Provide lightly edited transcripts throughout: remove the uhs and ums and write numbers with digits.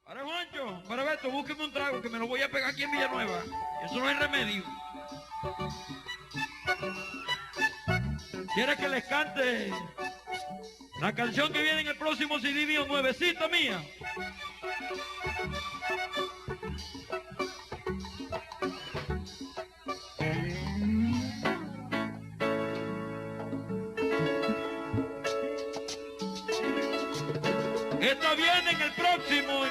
Para Juancho, para Beto, búsqueme un trago que me lo voy a pegar aquí en Villanueva. Eso no hay remedio. ¿Quieres que les cante la canción que viene en el próximo CD mío, nuevecita mía? Esta viene en el próximo,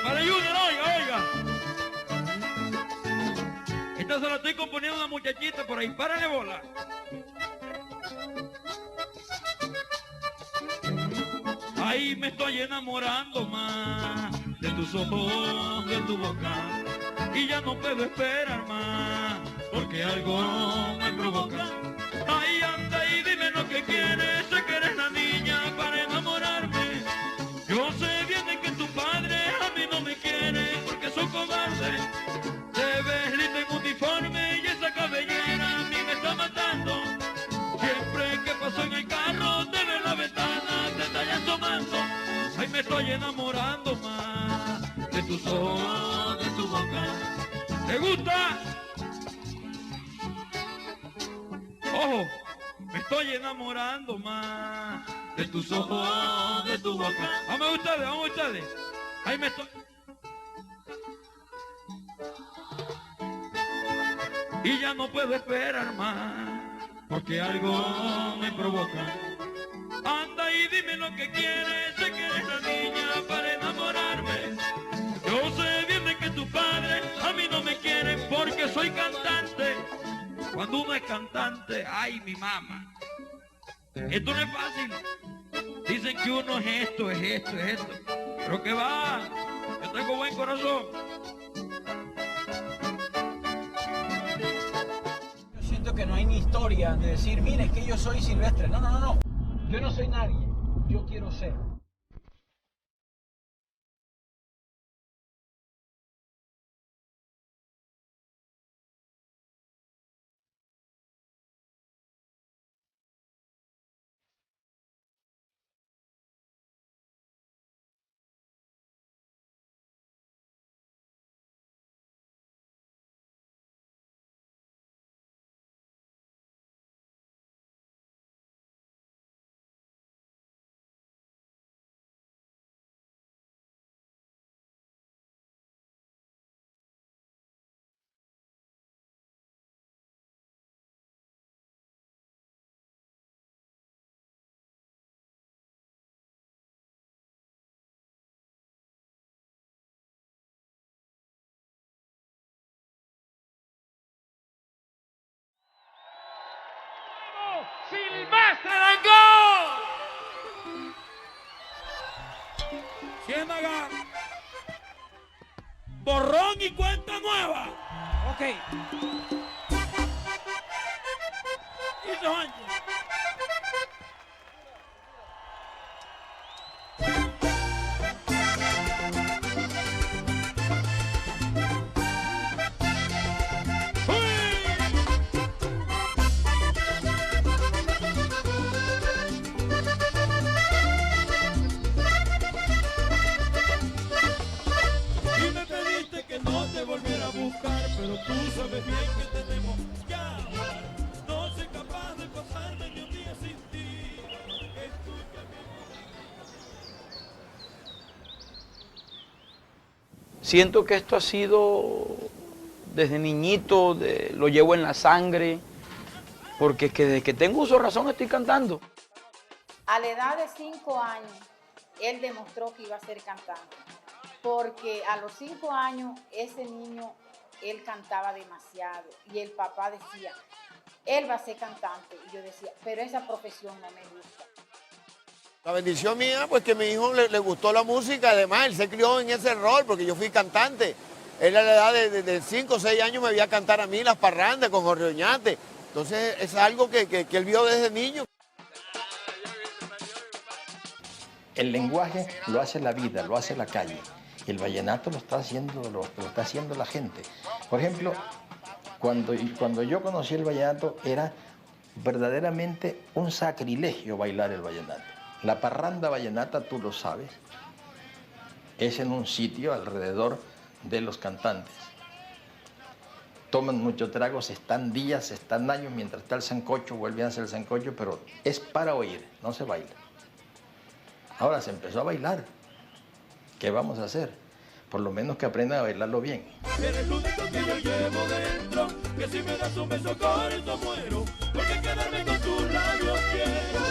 Para Junior, oiga. Esta se la estoy componiendo a una muchachita por ahí, párale bola. Ahí me estoy enamorando más de tus ojos, de tu boca. Y ya no puedo esperar más, porque algo me provoca. Ay, anda y dime lo que quieres, sé que eres la niña para enamorarme. Yo sé bien de que tu padre a mí no me quiere, porque soy cobarde. Te ves linda en uniforme y esa cabellera a mí me está matando. Siempre que paso en el carro, te veo en la ventana, te estás asomando. Ay, me estoy enamorando más de tus ojos, de tu boca. ¿Te gusta? Ojo, me estoy enamorando más de tus ojos, de tu boca. Vamos a ustedes. Ahí me estoy. Y ya no puedo esperar más, porque algo me provoca. Anda y dime lo que quieres, sé que eres la niña para enamorarme. Yo sé bien de que tu padre a mí no me quiere porque soy cantante. Cuando uno es cantante, ay mi mamá, esto no es fácil. Dicen que uno es esto. Pero que va, yo tengo buen corazón. Yo siento que no hay ni historia de decir, mire, es que yo soy Silvestre. No. Yo no soy nadie. Yo quiero ser. Silvestre Dangond. Ciénaga, borrón y cuenta nueva. Ok. Dice Juancho. Pero tú sabes bien que tenemos que hablar. No soy capaz de pasarme ni un día sin ti. Siento que esto ha sido desde niñito, lo llevo en la sangre, porque es que desde que tengo uso de razón estoy cantando. A la edad de 5 años, él demostró que iba a ser cantante, porque a los 5 años ese niño, él cantaba demasiado y el papá decía, él va a ser cantante. Y yo decía, pero esa profesión no me gusta. La bendición mía, pues que a mi hijo le gustó la música, además él se crió en ese rol, porque yo fui cantante. Él a la edad de 5 o 6 años me veía cantar a mí las parrandas con Jorge Oñate. Entonces es algo que él vio desde niño. El lenguaje lo hace la vida, lo hace la calle. Y el vallenato lo está haciendo la gente. Por ejemplo, Cuando yo conocí el vallenato era verdaderamente un sacrilegio bailar el vallenato. La parranda vallenata, tú lo sabes, es en un sitio alrededor de los cantantes. Toman muchos tragos, están días, están años, mientras está el sancocho, vuelven a hacer el sancocho, pero es para oír, no se baila. Ahora se empezó a bailar. ¿Qué vamos a hacer? Por lo menos que aprendan a bailarlo bien. Eres el único que yo llevo dentro, que si me das un beso con eso muero, porque quedarme con tus labios quiero.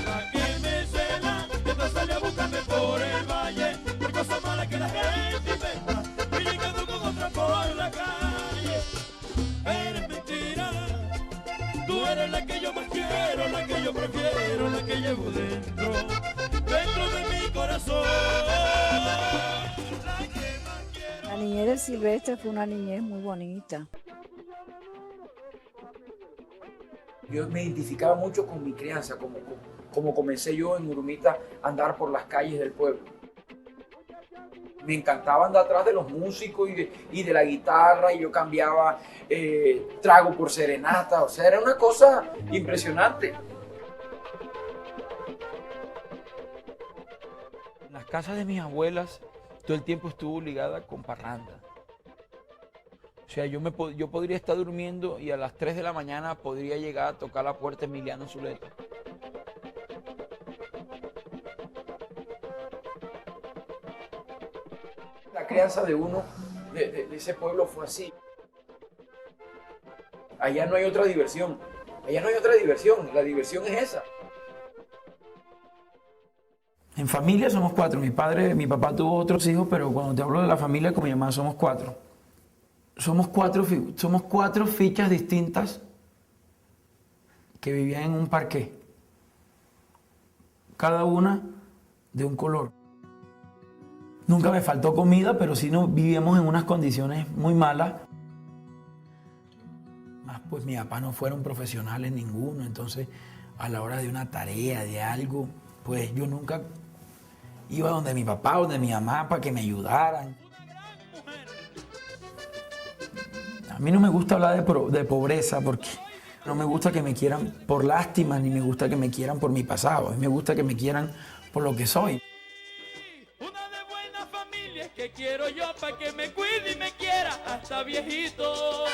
La que me cela, que te sale a buscarme por el valle, por cosas malas que la gente inventa, y llegando con otra por la calle. Eres mentira, tú eres la que yo más quiero, la que yo prefiero, la que llevo dentro de mi corazón. La niñez de Silvestre fue una niñez muy bonita. Yo me identificaba mucho con mi crianza, como comencé yo en Urumita a andar por las calles del pueblo. Me encantaba andar atrás de los músicos y de la guitarra, y yo cambiaba trago por serenata, o sea, era una cosa impresionante. En las casas de mis abuelas todo el tiempo estuvo ligada con parranda. O sea, yo podría estar durmiendo y a las 3 de la mañana podría llegar a tocar la puerta Emiliano Zuleta. La crianza de uno, de ese pueblo fue así. Allá no hay otra diversión. Allá no hay otra diversión. La diversión es esa. En familia somos 4. Mi papá tuvo otros hijos, pero cuando te hablo de la familia con mi mamá somos 4. Somos cuatro fichas distintas que vivían en un parqué. Cada una de un color. Nunca me faltó comida, pero sí vivíamos en unas condiciones muy malas. Más pues mi papá no fueron profesionales ninguno, entonces a la hora de una tarea, de algo, pues yo nunca iba donde mi papá o donde mi mamá para que me ayudaran. A mí no me gusta hablar de pobreza porque no me gusta que me quieran por lástima, ni me gusta que me quieran por mi pasado. A mí me gusta que me quieran por lo que soy. Una de buena familia es que quiero yo para que me cuide y me quiera hasta viejito.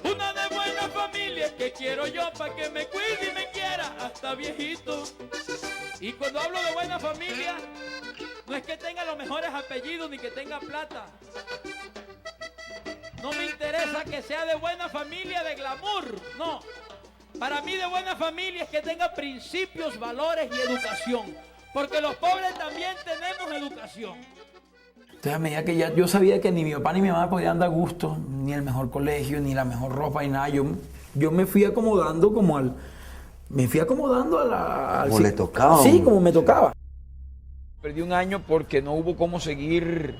Una de buena familia es que quiero yo para que me cuide y me quiera hasta viejito. Y cuando hablo de buena familia, no es que tenga los mejores apellidos ni que tenga plata. No me interesa que sea de buena familia, de glamour, no. Para mí de buena familia es que tenga principios, valores y educación. Porque los pobres también tenemos educación. Entonces a medida que ya yo sabía que ni mi papá ni mi mamá podían dar gusto, ni el mejor colegio, ni la mejor ropa, ni nada, yo me fui acomodando como al... Me fui acomodando como le tocaba. Sí, como me tocaba. Perdí un año porque no hubo cómo seguir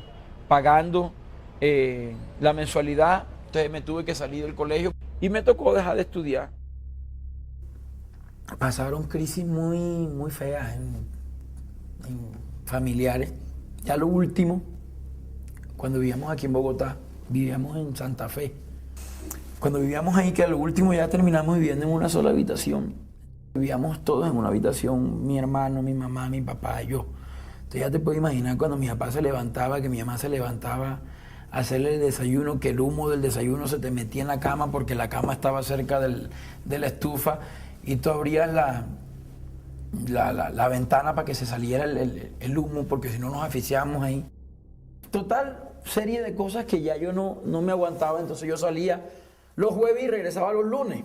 pagando la mensualidad, entonces me tuve que salir del colegio y me tocó dejar de estudiar. Pasaron crisis muy feas en familiares. Ya lo último, cuando vivíamos aquí en Bogotá, vivíamos en Santa Fe. Cuando vivíamos ahí, que a lo último ya terminamos viviendo en una sola habitación. Vivíamos todos en una habitación, mi hermano, mi mamá, mi papá y yo. Entonces ya te puedes imaginar cuando mi papá se levantaba, que mi mamá se levantaba a hacerle el desayuno, que el humo del desayuno se te metía en la cama porque la cama estaba cerca de la estufa y tú abrías la ventana para que se saliera el humo porque si no nos asfixiábamos ahí. Total, serie de cosas que ya yo no me aguantaba, entonces yo salía los jueves y regresaba los lunes.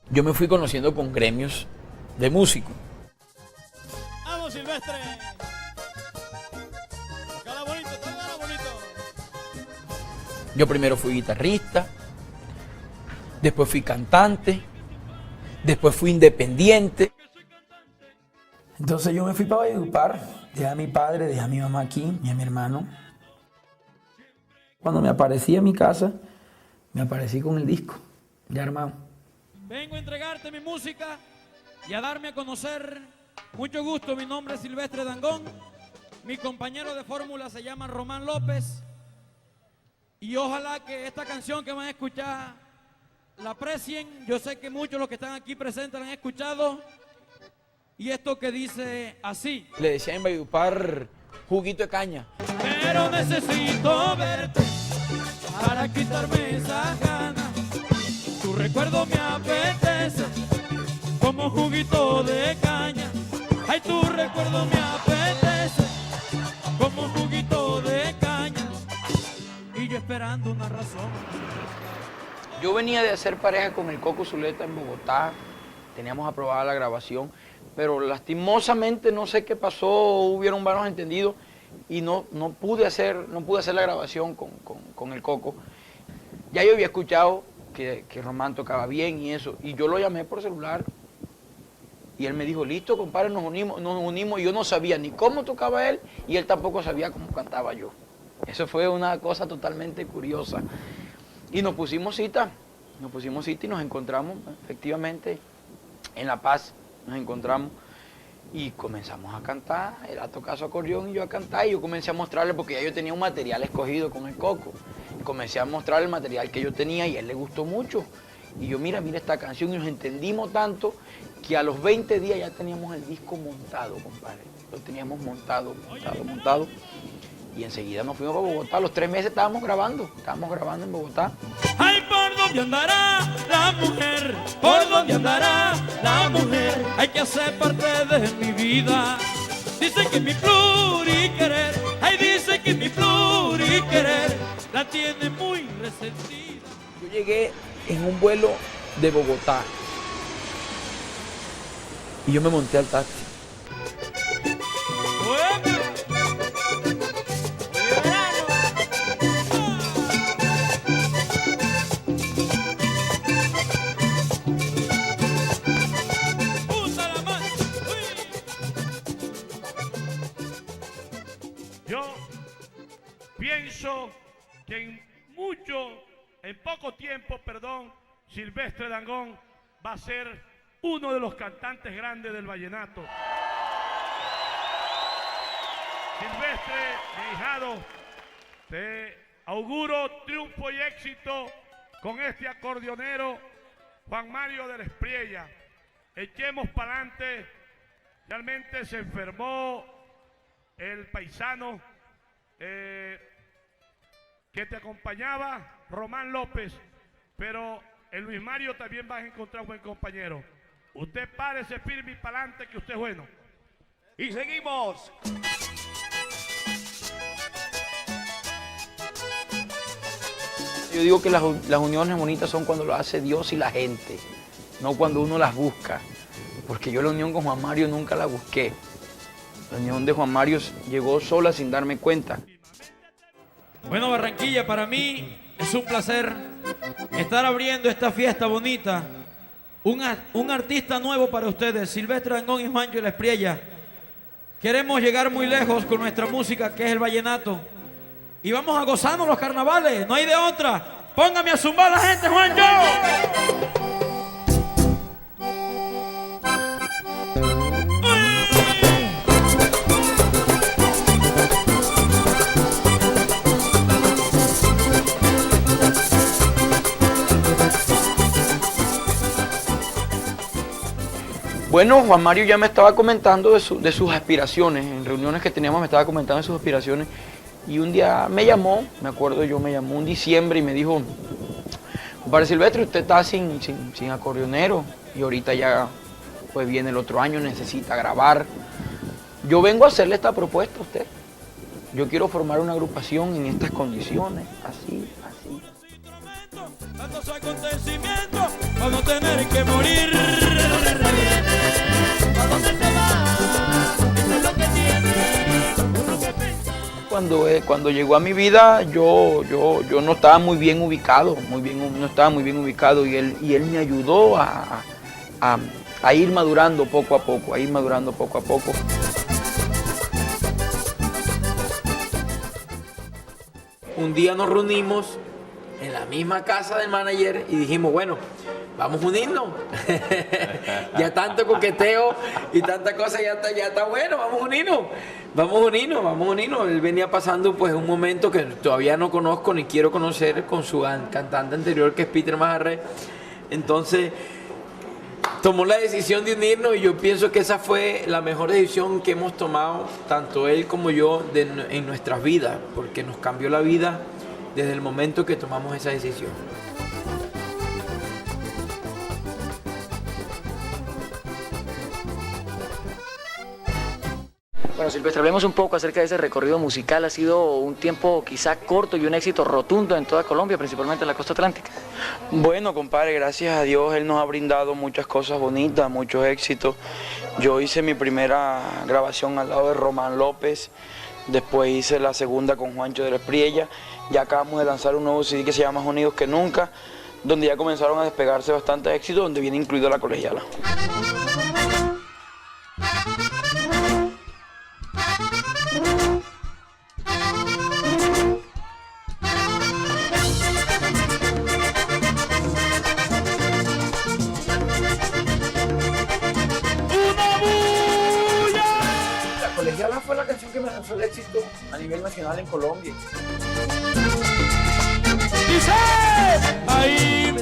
Yo me fui conociendo con gremios de músicos. ¡Vamos, Silvestre! ¡Cada bonito, todo bonito! Yo primero fui guitarrista, después fui cantante, después fui independiente. Entonces yo me fui para Valledupar, dejé a mi padre, dejé a mi mamá aquí y a mi hermano. Cuando me aparecí en mi casa, me aparecí con el disco ya armado. Vengo a entregarte mi música y a darme a conocer. Mucho gusto, mi nombre es Silvestre Dangond. Mi compañero de fórmula se llama Román López. Y ojalá que esta canción que van a escuchar la aprecien. Yo sé que muchos de los que están aquí presentes la han escuchado. Y esto que dice así. Le decía en Valledupar juguito de caña. Pero necesito verte para quitarme esa gana. Tu recuerdo me apetece como juguito de caña. Ay, tu recuerdo me apetece como juguito de caña. Y yo esperando una razón. Yo venía de hacer pareja con el Coco Zuleta en Bogotá. Teníamos aprobada la grabación, pero lastimosamente no sé qué pasó, hubieron malos entendidos y no pude hacer la grabación con el Coco. Ya yo había escuchado que Román tocaba bien y eso, y yo lo llamé por celular y él me dijo, listo, compadre, nos unimos, y yo no sabía ni cómo tocaba él y él tampoco sabía cómo cantaba yo. Eso fue una cosa totalmente curiosa. Y nos pusimos cita y nos encontramos efectivamente en La Paz, nos encontramos y comenzamos a cantar. Él a tocar su acordeón y yo a cantar, y yo comencé a mostrarle, porque ya yo tenía un material escogido con el Coco, y comencé a mostrarle el material que yo tenía y a él le gustó mucho. Y yo, mira esta canción, y nos entendimos tanto que a los 20 días ya teníamos el disco montado, compadre. Lo teníamos montado. Y enseguida nos fuimos para Bogotá. A los 3 meses estábamos grabando en Bogotá. Ay, ¿por dónde andará la mujer? ¿Por dónde andará la mujer? Hay que hacer parte de mi vida. Dice que mi pluriquerer, ay, dice que mi pluriquerer la tiene muy resentida. Yo llegué en un vuelo de Bogotá y yo me monté al taxi. Yo pienso que en poco tiempo, Silvestre Dangond va a ser uno de los cantantes grandes del vallenato. Silvestre, mi ahijado, te auguro triunfo y éxito con este acordeonero Juan Mario de la Espriella. Echemos para adelante. Realmente se enfermó el paisano que te acompañaba, Román López, pero en Luis Mario también vas a encontrar un buen compañero. Usted párese firme y para adelante, que usted es bueno. Y seguimos. Yo digo que las uniones bonitas son cuando lo hace Dios y la gente, no cuando uno las busca. Porque yo la unión con Juan Mario nunca la busqué. La unión de Juan Mario llegó sola sin darme cuenta. Bueno, Barranquilla, para mí es un placer estar abriendo esta fiesta bonita. Un artista nuevo para ustedes, Silvestre Dangond y Juancho de la Espriella. Queremos llegar muy lejos con nuestra música, que es el vallenato. Y vamos a gozarnos los carnavales, no hay de otra. Póngame a zumbar a la gente, Juancho. Bueno, Juan Mario ya me estaba comentando de sus aspiraciones. En reuniones que teníamos me estaba comentando de sus aspiraciones. Y un día me llamó, me acuerdo yo, me llamó un diciembre y me dijo, compadre Silvestre, usted está sin acordeonero y ahorita ya pues viene el otro año, necesita grabar. Yo vengo a hacerle esta propuesta a usted. Yo quiero formar una agrupación en estas condiciones, así. Dando su acontecimiento, para no tener que morir. ¿A dónde se va? Eso es lo que tiene. Cuando llegó a mi vida, yo no estaba muy bien ubicado, no estaba muy bien ubicado, y él me ayudó a ir madurando poco a poco, Un día nos reunimos en la misma casa del manager y dijimos, bueno, vamos a unirnos. Ya tanto coqueteo y tanta cosa ya está bueno, vamos a unirnos. Vamos a unirnos. Él venía pasando pues un momento que todavía no conozco ni quiero conocer con su cantante anterior, que es Peter Majarré. Entonces tomó la decisión de unirnos y yo pienso que esa fue la mejor decisión que hemos tomado, tanto él como yo, en nuestras vidas, porque nos cambió la vida desde el momento que tomamos esa decisión. Bueno, Silvestre, hablemos un poco acerca de ese recorrido musical. Ha sido un tiempo quizá corto y un éxito rotundo en toda Colombia, principalmente en la costa atlántica. Bueno, compadre, gracias a Dios Él nos ha brindado muchas cosas bonitas, muchos éxitos. Yo hice mi primera grabación al lado de Román López, después hice la segunda con Juancho de la Espriella, ya acabamos de lanzar un nuevo CD que se llama Unidos que Nunca, donde ya comenzaron a despegarse bastantes éxitos, donde viene incluido La Colegiala. Colegiala fue la canción que me lanzó el éxito a nivel nacional en Colombia. Dice, ahí.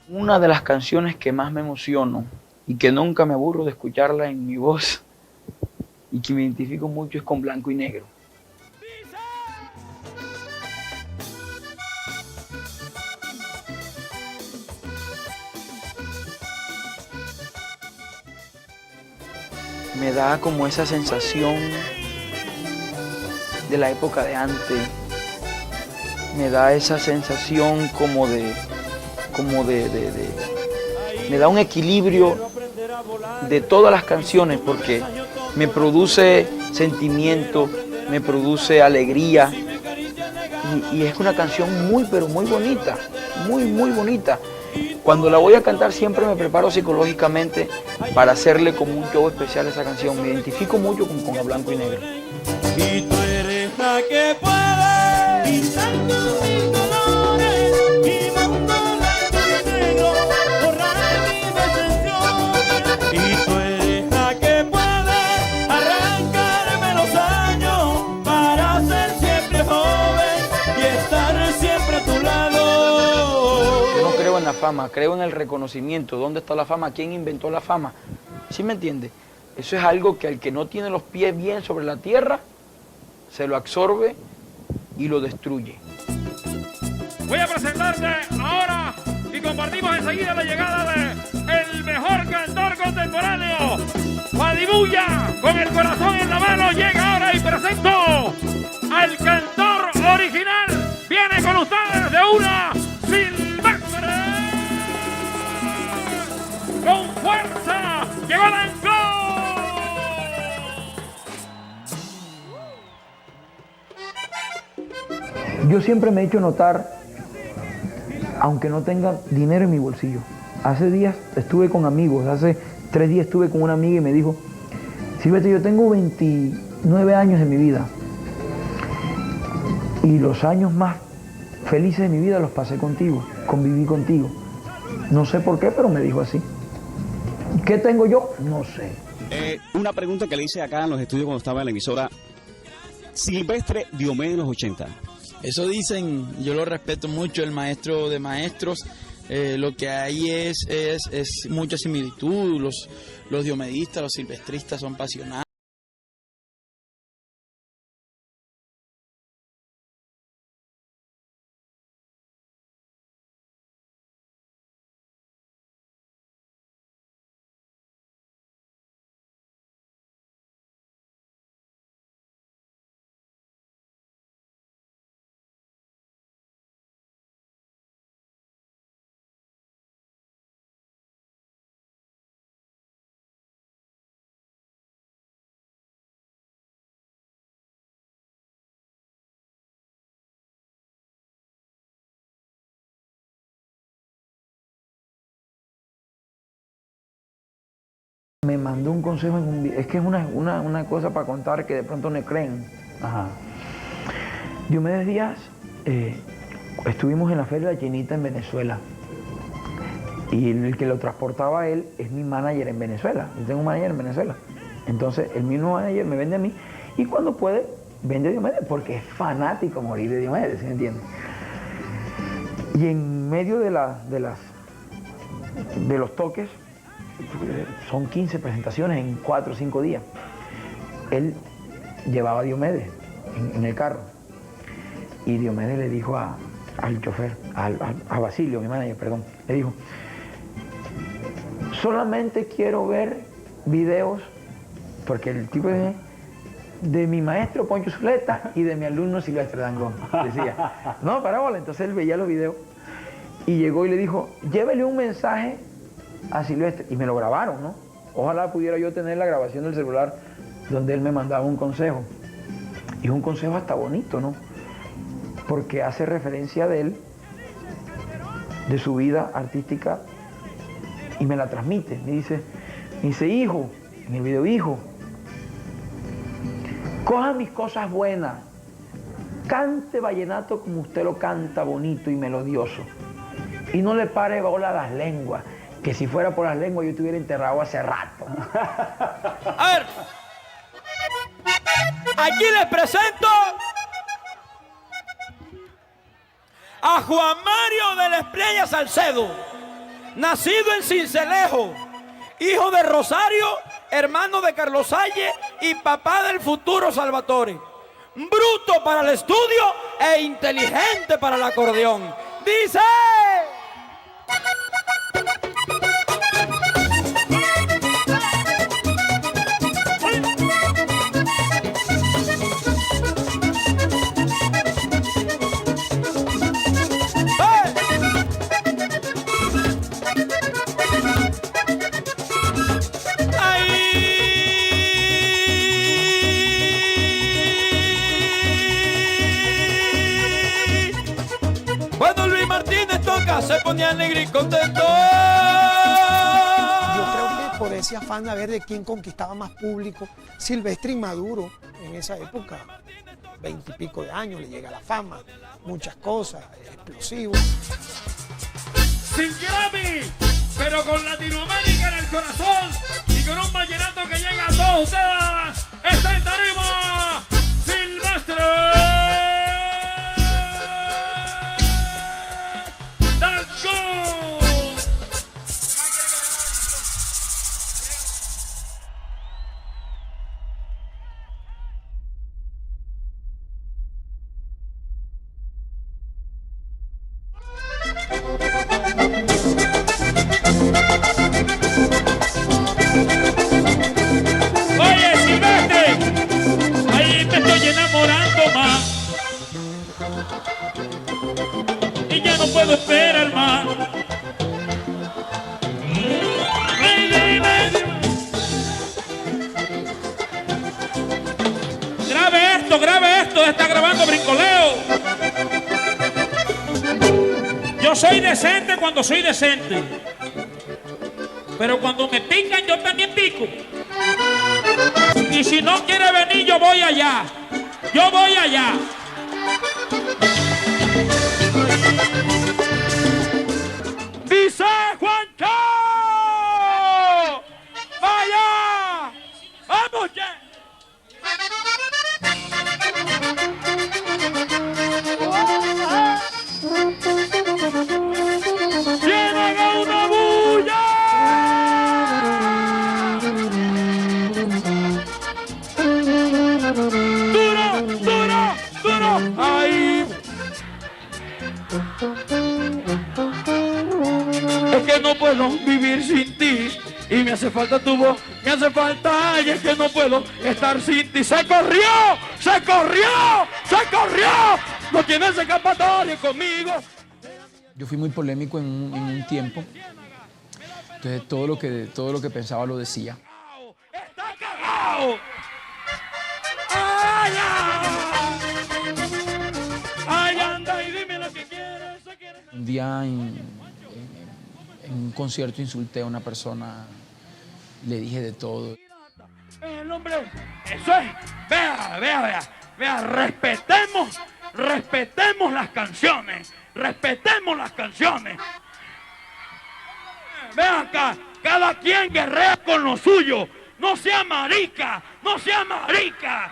Una de las canciones que más me emociono y que nunca me aburro de escucharla en mi voz y que me identifico mucho es con Blanco y Negro. Me da como esa sensación de la época de antes. Me da esa sensación me da un equilibrio de todas las canciones porque me produce sentimiento, me produce alegría y es una canción muy pero muy bonita, muy bonita. Cuando la voy a cantar siempre me preparo psicológicamente para hacerle como un show especial a esa canción. Me identifico mucho con A Blanco y Negro. Y tú eres la que puede pintar con mis colores mi mundo blanco y negro, borrar mis decepciones. Y tú eres la que puede arrancarme los años para ser siempre joven y estar siempre a tu lado. Yo no creo en la fama, creo en el reconocimiento. ¿Dónde está la fama? ¿Quién inventó la fama? ¿Sí me entiende? Eso es algo que al que no tiene los pies bien sobre la tierra, se lo absorbe y lo destruye. Voy a presentarte ahora y compartimos enseguida la llegada de el mejor cantor contemporáneo. Fadibuya, con el corazón en la mano, llega ahora y presento al cantor original. Viene con ustedes de una Silvestre. Con fuerza, llegó Blanco. Yo siempre me he hecho notar, aunque no tenga dinero en mi bolsillo. Hace días estuve con amigos, hace 3 días estuve con una amiga y me dijo, Silvestre, yo tengo 29 años de mi vida y los años más felices de mi vida los pasé contigo, conviví contigo. No sé por qué, pero me dijo así. ¿Qué tengo yo? No sé. Una pregunta que le hice acá en los estudios cuando estaba en la emisora. Silvestre Diomedes en los 80. Eso dicen, yo lo respeto mucho, el maestro de maestros. Lo que hay es mucha similitud. Los diomedistas, los silvestristas son pasionales. Me mandó un consejo en un video. Es que es una cosa para contar que de pronto no creen. Ajá. Diomedes Díaz, estuvimos en la Feria de la Chinita en Venezuela. Y el que lo transportaba a él es mi manager en Venezuela. Yo tengo un manager en Venezuela. Entonces, el mismo manager me vende a mí y cuando puede, vende a Diomedes porque es fanático morir de Diomedes, ¿sí me entiendes? Y en medio de los toques, son 15 presentaciones en 4 o 5 días. Él llevaba a Diomedes en el carro. Y Diomedes le dijo al chofer, a Basilio, mi manager, perdón, le dijo: solamente quiero ver videos, porque el tipo de mi maestro Poncho Zuleta y de mi alumno Silvestre Dangond, decía. No, parábola. Entonces él veía los videos y llegó y le dijo: llévele un mensaje a Silvestre. Y me lo grabaron, ¿no? Ojalá pudiera yo tener la grabación del celular donde él me mandaba un consejo. Y es un consejo hasta bonito, ¿no? Porque hace referencia de él, de su vida artística, y me la transmite. Me dice, hijo, en el video: hijo, coja mis cosas buenas, cante vallenato como usted lo canta, bonito y melodioso, y no le pare bola a las lenguas, que si fuera por las lenguas yo estuviera enterrado hace rato. A ver, aquí les presento a Juan Mario de la Espriella Salcedo, nacido en Cincelejo, hijo de Rosario, hermano de Carlos Salle y papá del futuro Salvatore. Bruto para el estudio e inteligente para el acordeón. Dice... se ponía alegre y contento. Yo creo que por ese afán de ver de quién conquistaba más público, Silvestre Inmaduro, en esa época, 20 y pico de años, le llega la fama, muchas cosas, explosivo. Sin Grammy, pero con Latinoamérica en el corazón y con un vallenato que llega a todos ustedes. Está en tarima, Silvestre. Oye, Silvestre, ahí me estoy enamorando más y ya no puedo esperar más. Ay, dime. Grabe esto, está grabando Brincoleo. Yo soy decente cuando soy decente, pero cuando me pican yo también pico. Y si no quiere venir, yo voy allá. Yo voy allá. Dice Juancho. Vaya. Vamos ya. ¡Llegan a una bulla! ¡Duro, duro, duro! ¡Ay! Es que no puedo vivir sin ti y me hace falta tu voz, me hace falta, y es que no puedo estar sin ti. ¡Se corrió! ¡Se corrió! ¡Se corrió! ¡No tienes escapatoria conmigo! Yo fui muy polémico en un tiempo, entonces todo lo que pensaba lo decía. ¡Está cagado! ¡Ay, ay, anda y dime lo que quieres! Un día en un concierto insulté a una persona le dije de todo. El hombre, eso es, vea, respetemos las canciones, Vea acá, cada quien guerrea con lo suyo, no sea marica, ¡miseria!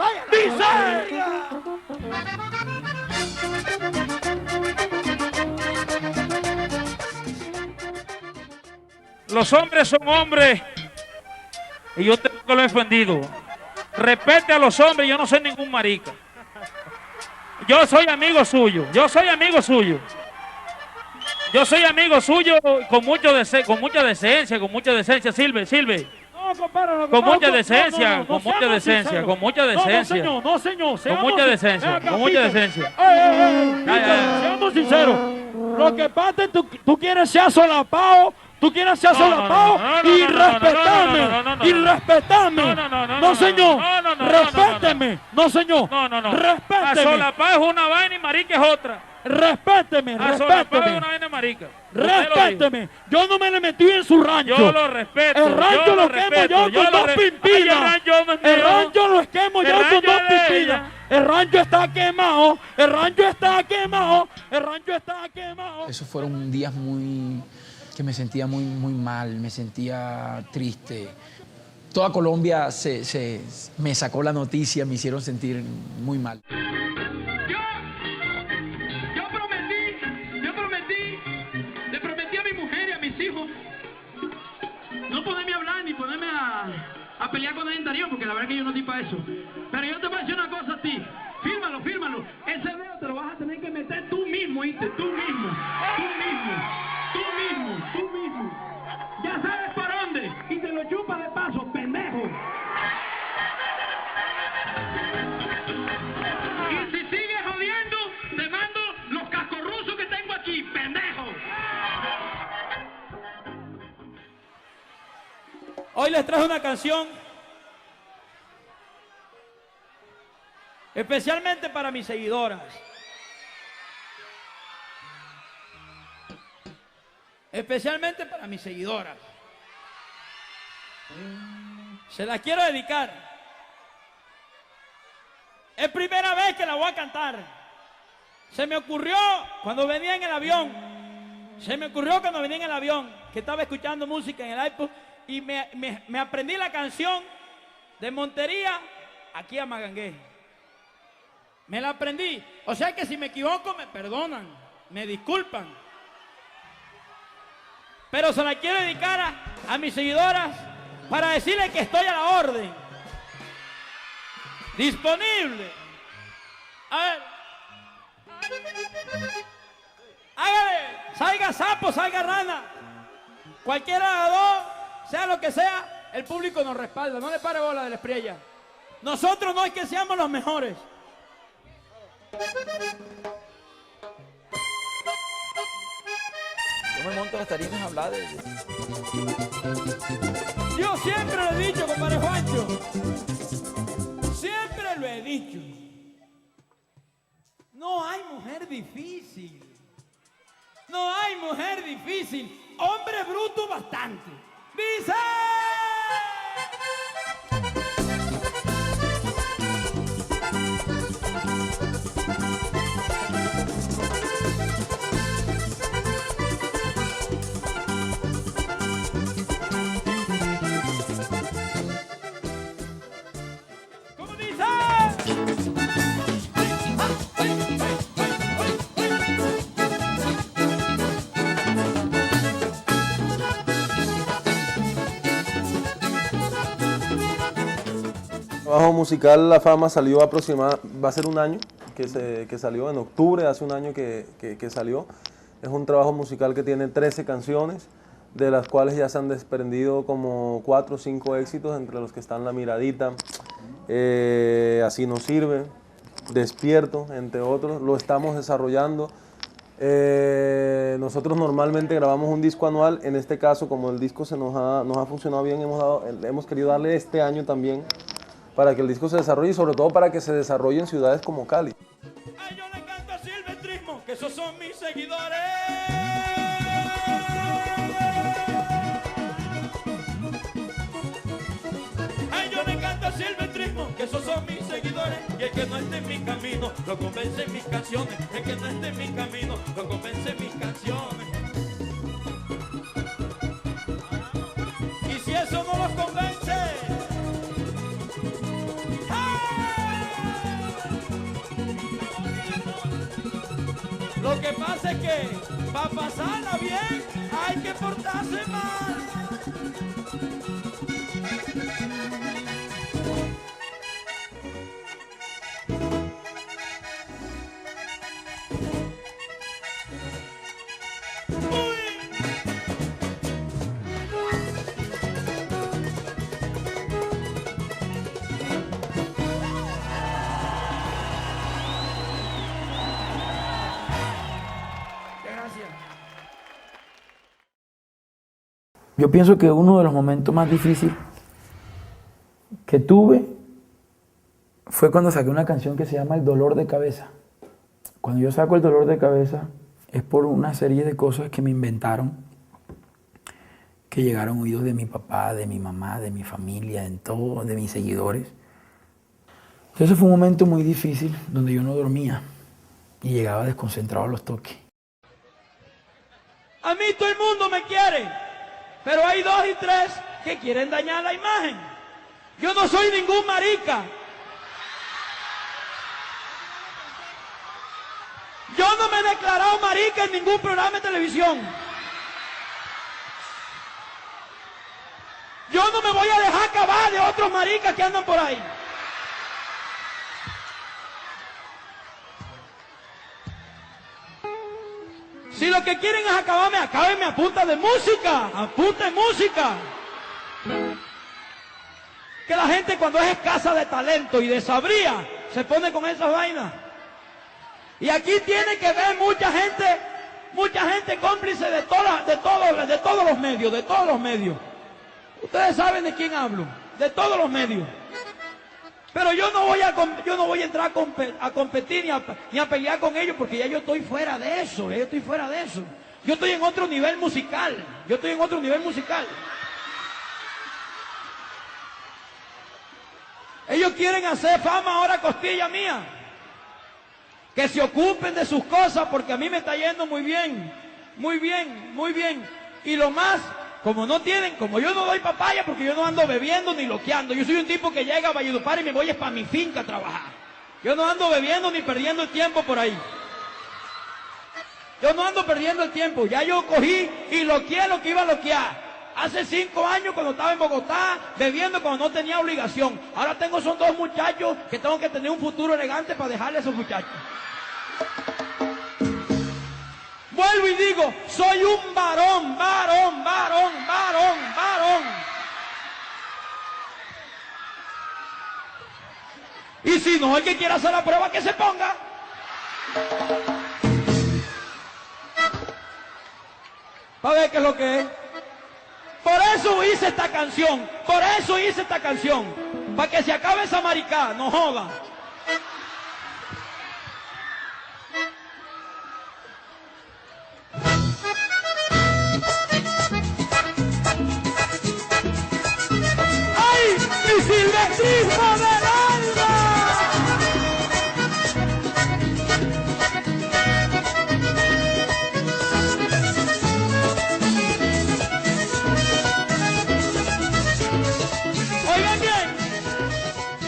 Los hombres son hombres y yo tengo que lo he defendido. Respete a los hombres, yo no soy ningún marica. Yo soy amigo suyo con mucha decencia, Silve. No, compadre, no, Con mucha no, decencia, no, con seamos mucha decencia, sinceros. con mucha decencia. No, señor. Con mucha decencia, con mucha decencia. Seamos sinceros. Lo que pasa es que tú quieres ser solapado. Y respetame. No, señor. Respéteme. No, señor. Respéteme. A solapá es una vaina y marica es otra. Respéteme. A solapá es una vaina marica. Respéteme. Yo no me le metí en su rancho. Yo lo respeto. El rancho lo quemo yo con dos pimpinas. El rancho lo quemo yo con dos pimpinas. El rancho está quemado. Esos fueron días que me sentía muy mal, me sentía triste. Toda Colombia me sacó la noticia, me hicieron sentir muy mal. Le prometí a mi mujer y a mis hijos no ponerme a hablar ni ponerme a pelear con el Darío, porque la verdad que yo no estoy para eso. Pero yo te voy a decir una cosa a ti. Fírmalo. Ese dedo te lo vas a tener que meter tú mismo, ¿viste? Tú mismo. Ya sabes por dónde. Y te lo chupa de paso, pendejo. Y si sigues jodiendo, te mando los cascorrusos que tengo aquí, pendejo. Hoy les traje una canción especialmente para mis seguidoras. Se la quiero dedicar. Es primera vez que la voy a cantar. Se me ocurrió cuando venía en el avión, que estaba escuchando música en el iPod y me aprendí la canción de Montería aquí a Magangué. Me la aprendí. O sea que si me equivoco me perdonan, me disculpan. Pero se la quiero dedicar a mis seguidoras para decirles que estoy a la orden. Disponible. A ver. Hágale. Salga sapo, salga rana. Cualquiera de los dos, sea lo que sea, el público nos respalda. No le pare bola de la Espriella. Nosotros no es que seamos los mejores. Yo me monto a las tarimas a hablar de... Yo siempre lo he dicho, compadre Juancho. Siempre lo he dicho. No hay mujer difícil. Hombre bruto bastante. ¡Dice! El trabajo musical La Fama salió aproximadamente, va a ser un año que salió, en octubre, hace un año que salió. Es un trabajo musical que tiene 13 canciones, de las cuales ya se han desprendido como 4 o 5 éxitos, entre los que están La Miradita, Así no sirve, Despierto, entre otros. Lo estamos desarrollando. Nosotros normalmente grabamos un disco anual. En este caso, como el disco nos ha funcionado bien, hemos querido darle este año también para que el disco se desarrolle y sobre todo para que se desarrolle en ciudades como Cali. Ay, yo le canto a Silvestrismo, que esos son mis seguidores. lo convencen mis canciones. El que no esté en mi camino, lo convencen mis canciones. Y si eso no los convence, lo que pasa es que para pasarla bien hay que portarse mal. Yo pienso que uno de los momentos más difíciles que tuve fue cuando saqué una canción que se llama El dolor de cabeza. Cuando yo saco El dolor de cabeza es por una serie de cosas que me inventaron, que llegaron a oídos de mi papá, de mi mamá, de mi familia, de mis seguidores. Entonces fue un momento muy difícil donde yo no dormía y llegaba desconcentrado a los toques. A mí todo el mundo me quiere, pero hay 2 y 3 que quieren dañar la imagen. Yo no soy ningún marica. Yo no me he declarado marica en ningún programa de televisión. Yo no me voy a dejar acabar de otros maricas que andan por ahí. Si lo que quieren es acabarme, acábenme a punta de música, a punta de música. Que la gente cuando es escasa de talento y de sabría, se pone con esas vainas. Y aquí tiene que ver mucha gente cómplice de todos los medios. Ustedes saben de quién hablo, de todos los medios. Pero yo no voy a entrar a competir ni a pelear con ellos, porque ya yo estoy fuera de eso, Yo estoy en otro nivel musical, Ellos quieren hacer fama ahora a costilla mía. Que se ocupen de sus cosas, porque a mí me está yendo muy bien. Y lo más, como yo no doy papaya, porque yo no ando bebiendo ni loqueando. Yo soy un tipo que llega a Valledupar y me voy para mi finca a trabajar. Yo no ando bebiendo ni perdiendo el tiempo por ahí. Yo no ando perdiendo el tiempo. Ya yo cogí y loqueé lo que iba a loquear. Hace 5 años cuando estaba en Bogotá, bebiendo cuando no tenía obligación. Ahora son 2 muchachos que tengo que tener un futuro elegante para dejarle a esos muchachos. Vuelvo y digo, soy un varón. Y si no, el que quiera hacer la prueba, que se ponga. Para ver qué es lo que es. Por eso hice esta canción. Para que se acabe esa maricada, no joda. ¡Ay, mi silvestrismo del alma! Oigan bien.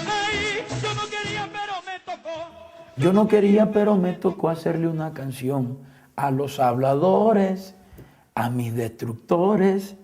Ay, yo no quería, pero me tocó. Yo no quería, pero me tocó hacerle una canción a los habladores, a mis destructores,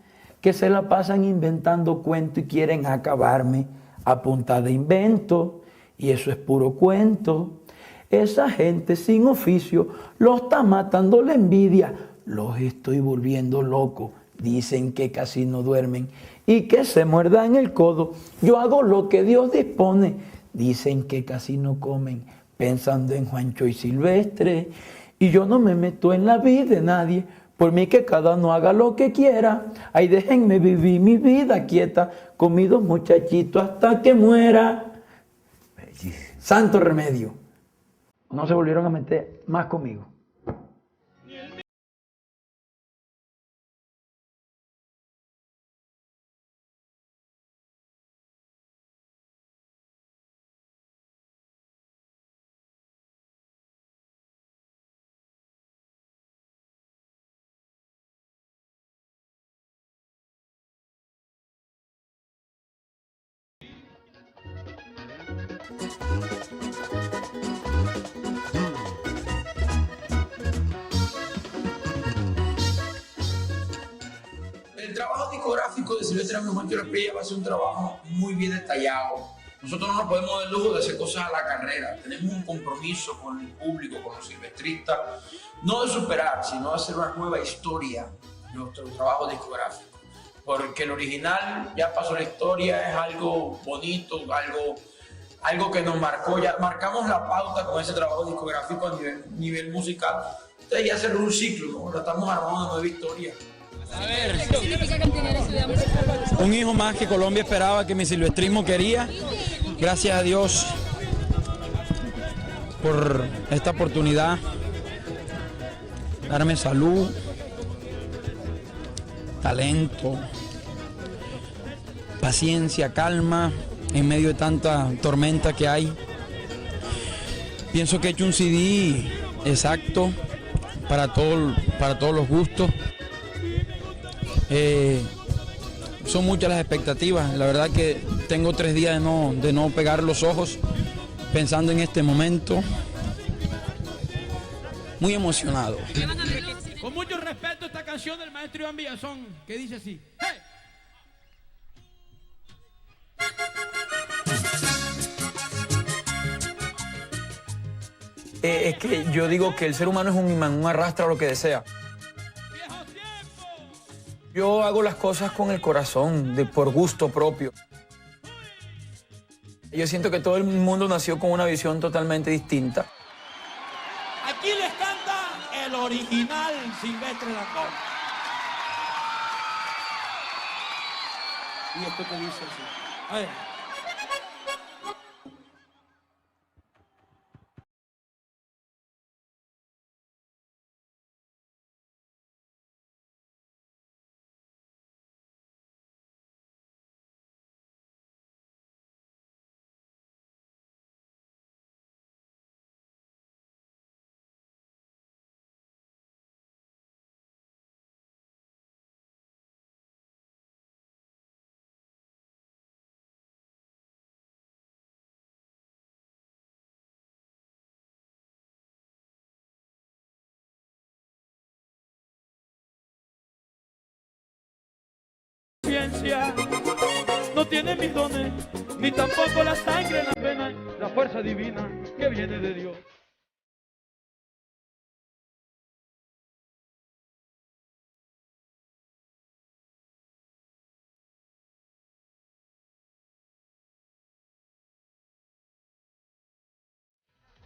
que se la pasan inventando cuentos y quieren acabarme a punta de invento. Y eso es puro cuento. Esa gente sin oficio los está matando la envidia. Los estoy volviendo locos. Dicen que casi no duermen y que se muerdan el codo. Yo hago lo que Dios dispone. Dicen que casi no comen, pensando en Juancho y Silvestre. Y yo no me meto en la vida de nadie, por mí que cada uno haga lo que quiera. Ay, déjenme vivir mi vida quieta, con mis 2 muchachitos hasta que muera. Santo remedio. No se volvieron a meter más conmigo. El trabajo discográfico de Silvestre Dangond va a ser un trabajo muy bien detallado. Nosotros no nos podemos dar el lujo de hacer cosas a la carrera. Tenemos un compromiso con el público, con los silvestristas, no de superar, sino de hacer una nueva historia en nuestro trabajo discográfico. Porque el original ya pasó la historia, es algo bonito, algo que nos marcó. Ya marcamos la pauta con ese trabajo discográfico a nivel musical. Entonces ya cerró un ciclo, ¿no? Ahora estamos armando una nueva historia. A ver, un hijo más que Colombia esperaba, que mi silvestrismo quería. Gracias a Dios por esta oportunidad, darme salud, talento, paciencia, calma en medio de tanta tormenta que hay. Pienso que he hecho un CD exacto para todos los gustos. Son muchas las expectativas. La verdad que tengo 3 días de no pegar los ojos pensando en este momento. Muy emocionado. Con mucho respeto, esta canción del maestro Iván Villazón, que dice así. ¡Hey! Es que yo digo que el ser humano es un imán, un arrastra lo que desea. Yo hago las cosas con el corazón, por gusto propio. Yo siento que todo el mundo nació con una visión totalmente distinta. Aquí les canta el original Silvestre Dangond. Y esto que dice así. A ver. No tiene mis dones, ni tampoco la sangre en la pena, la fuerza divina que viene de Dios.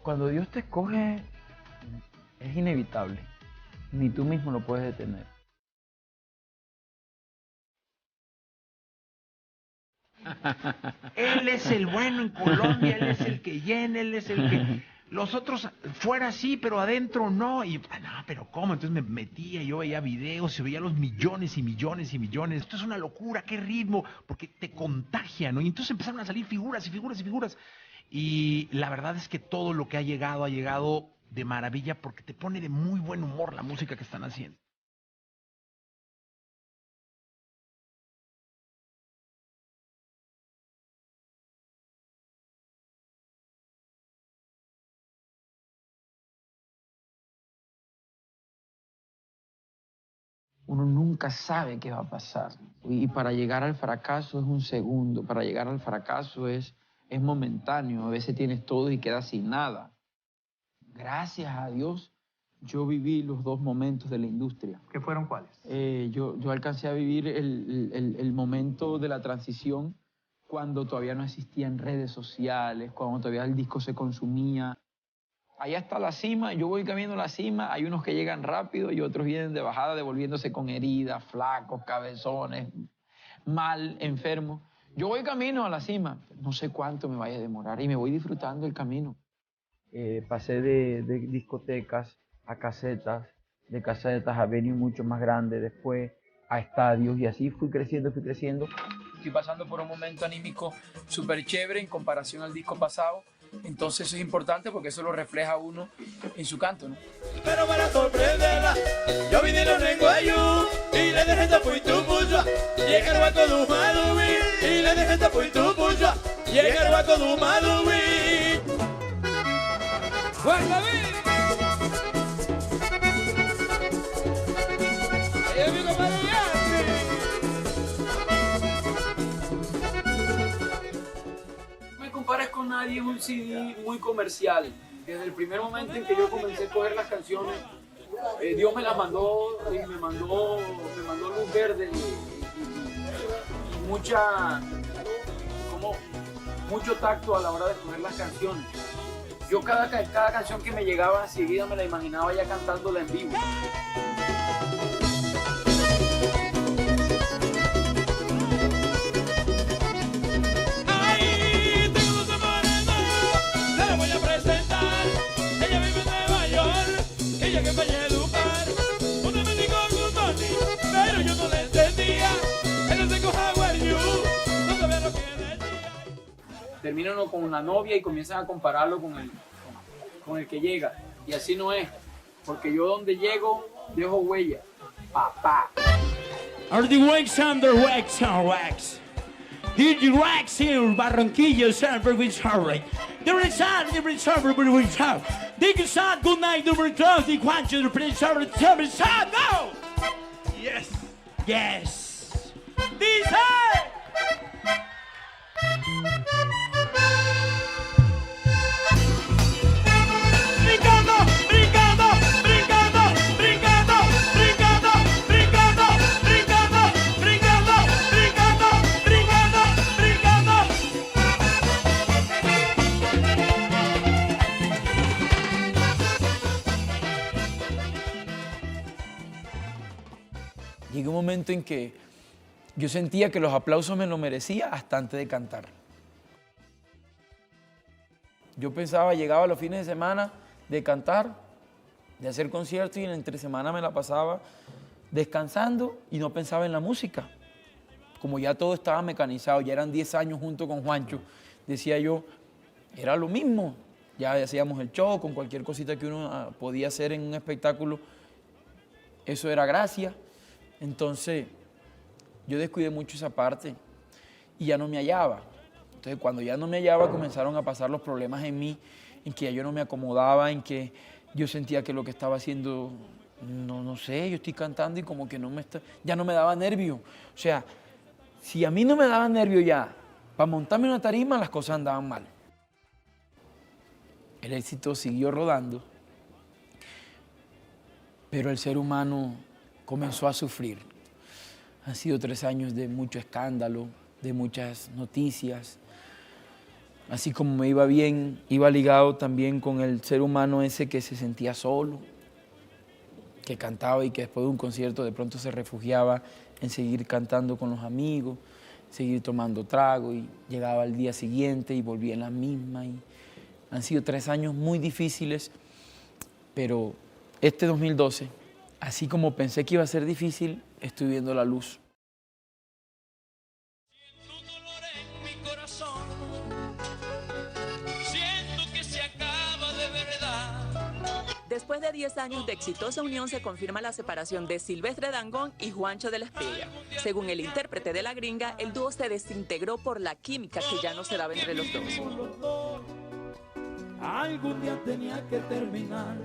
Cuando Dios te escoge, es inevitable. Ni tú mismo lo puedes detener. Él es el bueno en Colombia, él es el que llena, él es el que... Los otros fuera sí, pero adentro no. Y no, pero ¿cómo? Entonces me metía, yo veía videos, se veía los millones y millones y millones. Esto es una locura, qué ritmo, porque te contagia, ¿no? Y entonces empezaron a salir figuras y figuras y figuras. Y la verdad es que todo lo que ha llegado de maravilla, porque te pone de muy buen humor la música que están haciendo. Uno nunca sabe qué va a pasar. Y para llegar al fracaso es un segundo, para llegar al fracaso es momentáneo. A veces tienes todo y quedas sin nada. Gracias a Dios, yo viví los 2 momentos de la industria. ¿Qué fueron cuáles? Yo alcancé a vivir el momento de la transición cuando todavía no existían redes sociales, cuando todavía el disco se consumía. Allá está la cima, yo voy caminando a la cima, hay unos que llegan rápido y otros vienen de bajada devolviéndose con heridas, flacos, cabezones, mal, enfermos. Yo voy camino a la cima, no sé cuánto me vaya a demorar y me voy disfrutando el camino. Pasé de discotecas a casetas, de casetas a venues mucho más grandes, después a estadios y así fui creciendo. Estoy pasando por un momento anímico súper chévere en comparación al disco pasado. Entonces eso es importante porque eso lo refleja uno en su canto, ¿no? Pero para sorprenderla, yo vine lo tengo a yo y le dejé esta fui tu puja. Llega el hueco de un madubi y le dejé esta fui tu puja. Llega el hueco de un madubi. nadie es un CD muy comercial. Desde el primer momento en que yo comencé a coger las canciones, Dios me las mandó y me mandó luz verde y mucho tacto a la hora de escoger las canciones. Yo cada canción que me llegaba enseguida me la imaginaba ya cantándola en vivo. Terminan con una novia y comienzan a compararlo con el que llega. Y así no es, porque yo donde llego, dejo huella. Papá. Are the wax under wax on wax? Did you wax in Barranquilla, Sanford with Harley? There is sad, there is sad, there is sad. Dig it sad, good night, there is sad, the quantum, the prince, there is sad, no! Yes. Yes. Dice. Llegó un momento en que yo sentía que los aplausos me lo merecía hasta antes de cantar. Yo pensaba, llegaba los fines de semana de cantar, de hacer conciertos y en la entre semana me la pasaba descansando y no pensaba en la música. Como ya todo estaba mecanizado, ya eran 10 años junto con Juancho, decía yo, era lo mismo. Ya hacíamos el show con cualquier cosita que uno podía hacer en un espectáculo. Eso era gracia. Entonces, yo descuidé mucho esa parte y ya no me hallaba. Entonces, cuando ya no me hallaba, comenzaron a pasar los problemas en mí, en que ya yo no me acomodaba, en que yo sentía que lo que estaba haciendo, no sé, yo estoy cantando y como que ya no me daba nervio. O sea, si a mí no me daba nervio ya, para montarme una tarima, las cosas andaban mal. El éxito siguió rodando, pero el ser humano comenzó a sufrir. Han sido 3 años de mucho escándalo, de muchas noticias. Así como me iba bien, iba ligado también con el ser humano ese que se sentía solo, que cantaba y que después de un concierto de pronto se refugiaba en seguir cantando con los amigos, seguir tomando trago y llegaba al día siguiente y volvía en la misma. Y han sido 3 años muy difíciles, pero este 2012, así como pensé que iba a ser difícil, estoy viendo la luz. Después de 10 años de exitosa unión se confirma la separación de Silvestre Dangond y Juancho de la Espriella. Según el intérprete de La Gringa, el dúo se desintegró por la química que ya no se daba entre los dos. Algún día tenía que terminar.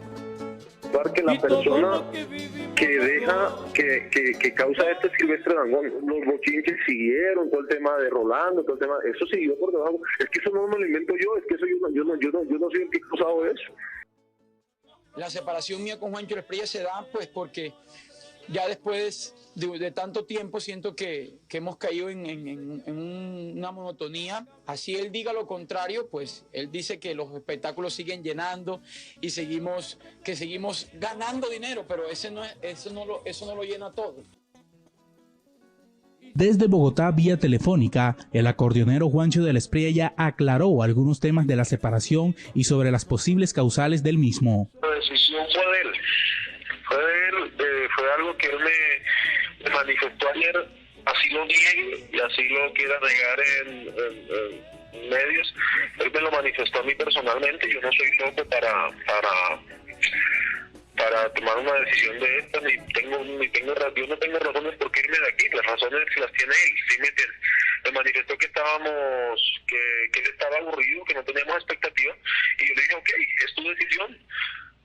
Que la persona que deja, que causa este Silvestre Dangond, los bochinches siguieron, todo el tema de Rolando, todo el tema, eso siguió por debajo. Es que eso no me lo invento yo, es que eso yo no soy el que he causado eso. La separación mía con Juancho de la Espriella se da pues porque ya después de tanto tiempo siento que hemos caído en una monotonía. Así él diga lo contrario, pues él dice que los espectáculos siguen llenando y seguimos ganando dinero, pero eso no lo llena todo. Desde Bogotá, vía telefónica, el acordeonero Juancho de la Espriella aclaró algunos temas de la separación y sobre las posibles causales del mismo. La decisión fue de él, fue algo que él me manifestó ayer, así lo niegue y así lo quiera negar en medios. Él me lo manifestó a mí personalmente, yo no soy loco para tomar una decisión de esta, yo no tengo razones por qué irme de aquí, las razones las tiene él, ¿sí me entiendes? Me manifestó que que él estaba aburrido, que no teníamos expectativa, y yo le dije, ok, es tu decisión,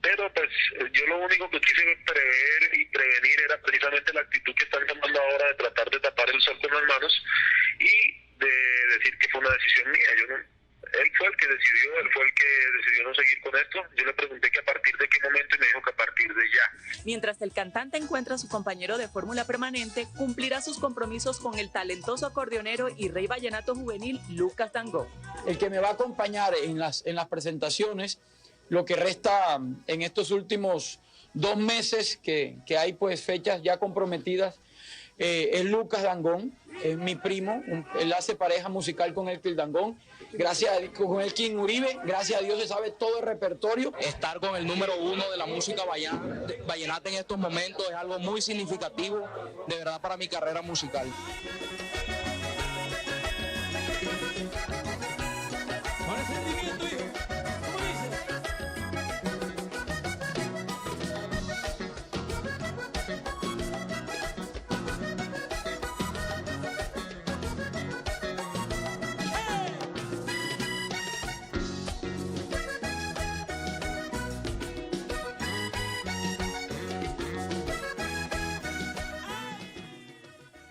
pero pues yo lo único que quise prever y prevenir era precisamente la actitud que están tomando ahora de tratar de tapar el sol con las manos y de decir que fue una decisión mía. él fue el que decidió no seguir con esto. Yo le pregunté que a partir de qué momento y me dijo que a partir de ya. Mientras el cantante encuentra a su compañero de fórmula permanente, cumplirá sus compromisos con el talentoso acordeonero y rey vallenato juvenil Lucas Dangond. El que me va a acompañar en las presentaciones, lo que resta en estos últimos 2 meses que hay pues fechas ya comprometidas, es Lucas Dangond, es mi primo, él hace pareja musical con Elkin Dangond, con Elkin Uribe, gracias a Dios se sabe todo el repertorio. Estar con el número 1 de la música vallenata en estos momentos es algo muy significativo, de verdad, para mi carrera musical.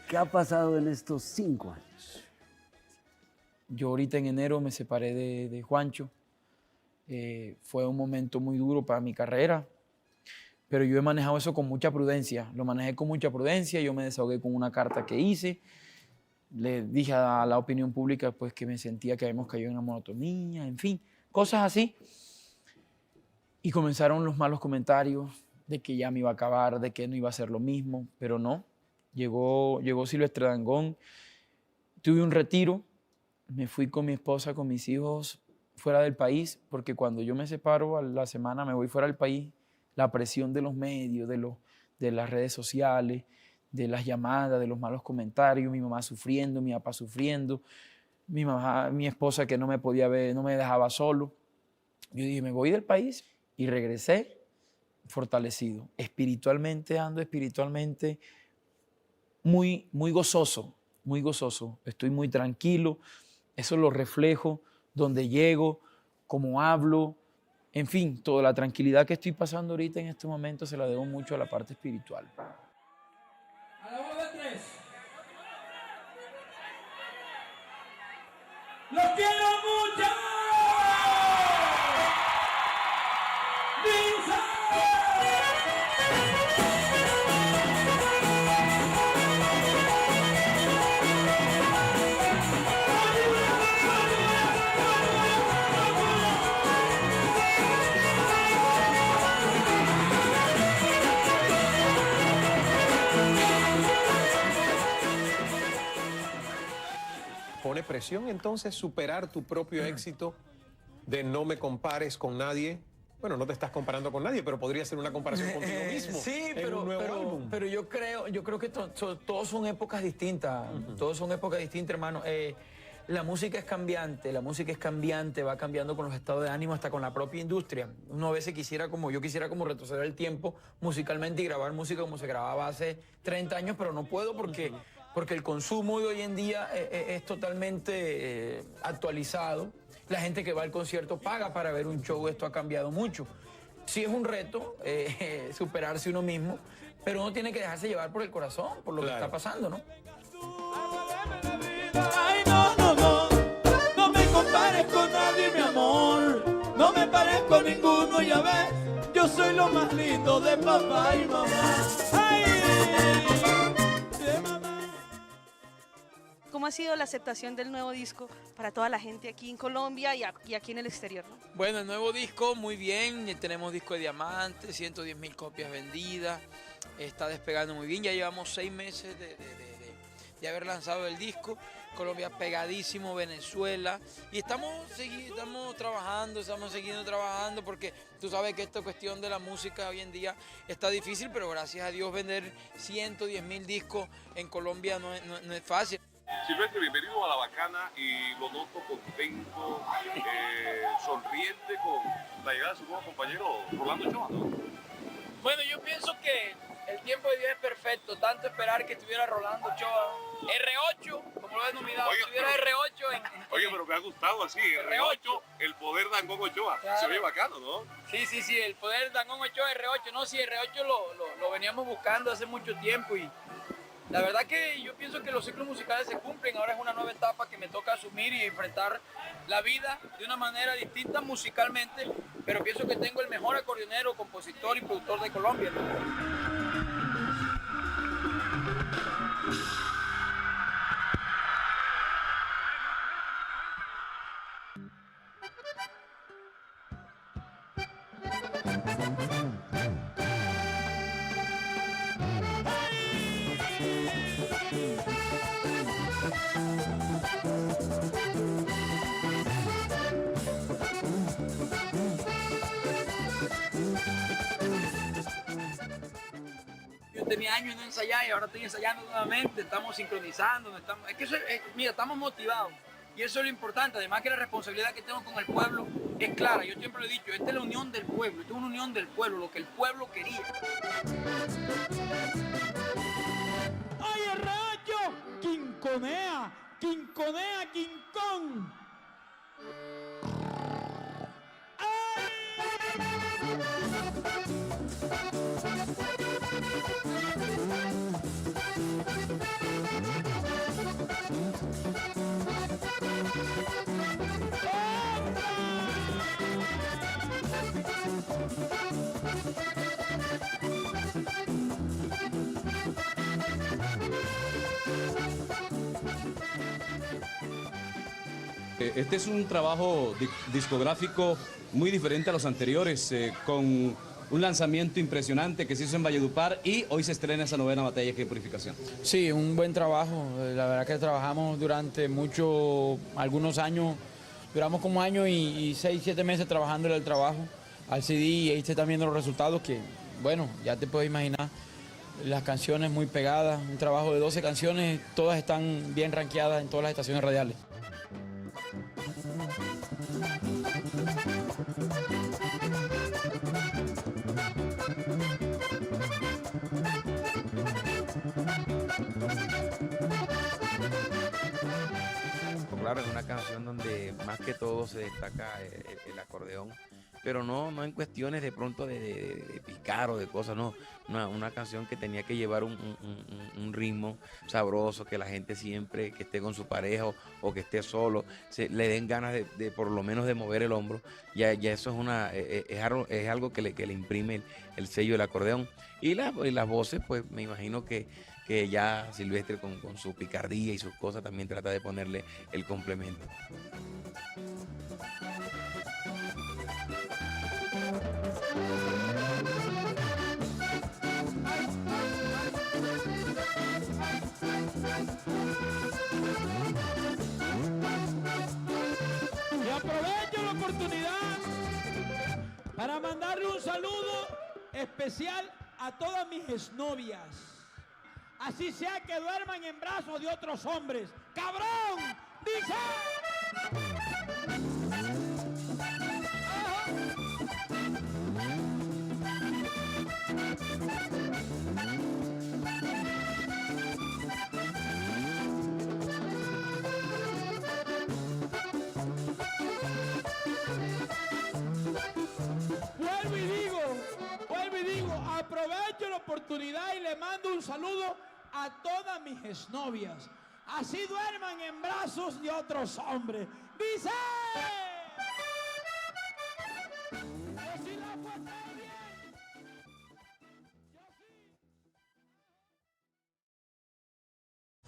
¿Qué ha pasado en estos 5 años? Yo ahorita en enero me separé de Juancho. Fue un momento muy duro para mi carrera, pero yo he manejado eso con mucha prudencia. Lo manejé con mucha prudencia, yo me desahogué con una carta que hice. Le dije a la opinión pública pues, que me sentía que habíamos caído en una monotonía, en fin, cosas así. Y comenzaron los malos comentarios de que ya me iba a acabar, de que no iba a ser lo mismo, pero no. Llegó Silvestre Dangond, tuve un retiro, me fui con mi esposa, con mis hijos fuera del país, porque cuando yo me separo a la semana me voy fuera del país, la presión de los medios, de las redes sociales, de las llamadas, de los malos comentarios, mi mamá sufriendo, mi papá sufriendo, mi esposa que no me podía ver, no me dejaba solo. Yo dije, me voy del país y regresé fortalecido. Espiritualmente muy gozoso, muy gozoso. Estoy muy tranquilo, eso lo reflejo donde llego, cómo hablo, en fin, toda la tranquilidad que estoy pasando ahorita en este momento se la debo mucho a la parte espiritual. A la voz de 3. ¡Los quiero mucho! ¿Pone presión entonces superar tu propio éxito de no me compares con nadie? Bueno, no te estás comparando con nadie, pero podría ser una comparación contigo mismo. Sí, pero yo creo que todos son épocas distintas. Todos son épocas distintas, hermano. La música es cambiante, va cambiando con los estados de ánimo, hasta con la propia industria. Uno a veces yo quisiera como retroceder el tiempo musicalmente y grabar música como se grababa hace 30 años, pero no puedo porque el consumo de hoy en día es totalmente actualizado. La gente que va al concierto paga para ver un show, esto ha cambiado mucho. Sí es un reto superarse uno mismo, pero uno tiene que dejarse llevar por el corazón, por lo que está pasando, ¿no? Ay, no me compares con nadie, mi amor. No me parezco a ninguno, ya ves, yo soy lo más lindo de papá y mamá. Ay, de mamá. ¿Cómo ha sido la aceptación del nuevo disco para toda la gente aquí en Colombia y aquí en el exterior, ¿no? Bueno, el nuevo disco, muy bien. Tenemos disco de diamante, 110.000 copias vendidas. Está despegando muy bien. Ya llevamos 6 meses de haber lanzado el disco. Colombia pegadísimo, Venezuela. Y estamos trabajando, estamos siguiendo trabajando, porque tú sabes que esta cuestión de la música hoy en día está difícil, pero gracias a Dios vender 110.000 discos en Colombia no es fácil. Silvestre, bienvenido a La Bacana y lo noto contento, sonriente con la llegada de su nuevo compañero Rolando Ochoa, ¿no? Bueno, yo pienso que el tiempo de Dios es perfecto, tanto esperar que estuviera Rolando Ochoa, R8, como lo he denominado, estuviera R8 Oye, pero me ha gustado así, R8, el poder Dangond Ochoa, claro. Se ve bacano, ¿no? Sí, el poder Dangond Ochoa, R8, no, sí, R8 lo veníamos buscando hace mucho tiempo y La verdad que yo pienso que los ciclos musicales se cumplen, ahora es una nueva etapa que me toca asumir y enfrentar la vida de una manera distinta musicalmente, pero pienso que tengo el mejor acordeonero, compositor y productor de Colombia. Yo tenía años de no ensayar y ahora estoy ensayando nuevamente, estamos sincronizando, es que eso, mira, estamos motivados y eso es lo importante, además que la responsabilidad que tengo con el pueblo es clara, yo siempre lo he dicho, esta es la unión del pueblo, esta es una unión del pueblo, lo que el pueblo quería. ¡Ay, el rayo! ¡Quinconea! ¡Quinconea, quincón! Este es un trabajo discográfico muy diferente a los anteriores, con un lanzamiento impresionante que se hizo en Valledupar y hoy se estrena esa novena batalla que es Purificación. Sí, un buen trabajo, la verdad que trabajamos durante algunos años, duramos como año y 6, 7 meses trabajando en el trabajo al CD y ahí se están viendo los resultados que, bueno, ya te puedes imaginar, las canciones muy pegadas, un trabajo de 12 canciones, todas están bien rankeadas en todas las estaciones radiales. Claro, es una canción donde más que todo se destaca el acordeón, pero no en cuestiones de pronto de picar o de cosas, no. Una canción que tenía que llevar un ritmo sabroso, que la gente siempre que esté con su pareja o que esté solo, le den ganas de por lo menos de mover el hombro. Ya eso es algo que le imprime el sello del acordeón. Y las voces, pues me imagino que ya Silvestre con su picardía y sus cosas también trata de ponerle el complemento. Y aprovecho la oportunidad para mandarle un saludo especial a todas mis exnovias. Así sea que duerman en brazos de otros hombres. ¡Cabrón! ¡Dice! Vuelvo y digo, aprovecho la oportunidad y le mando un saludo a todas mis exnovias. Así duerman en brazos de otros hombres. ¡Dice!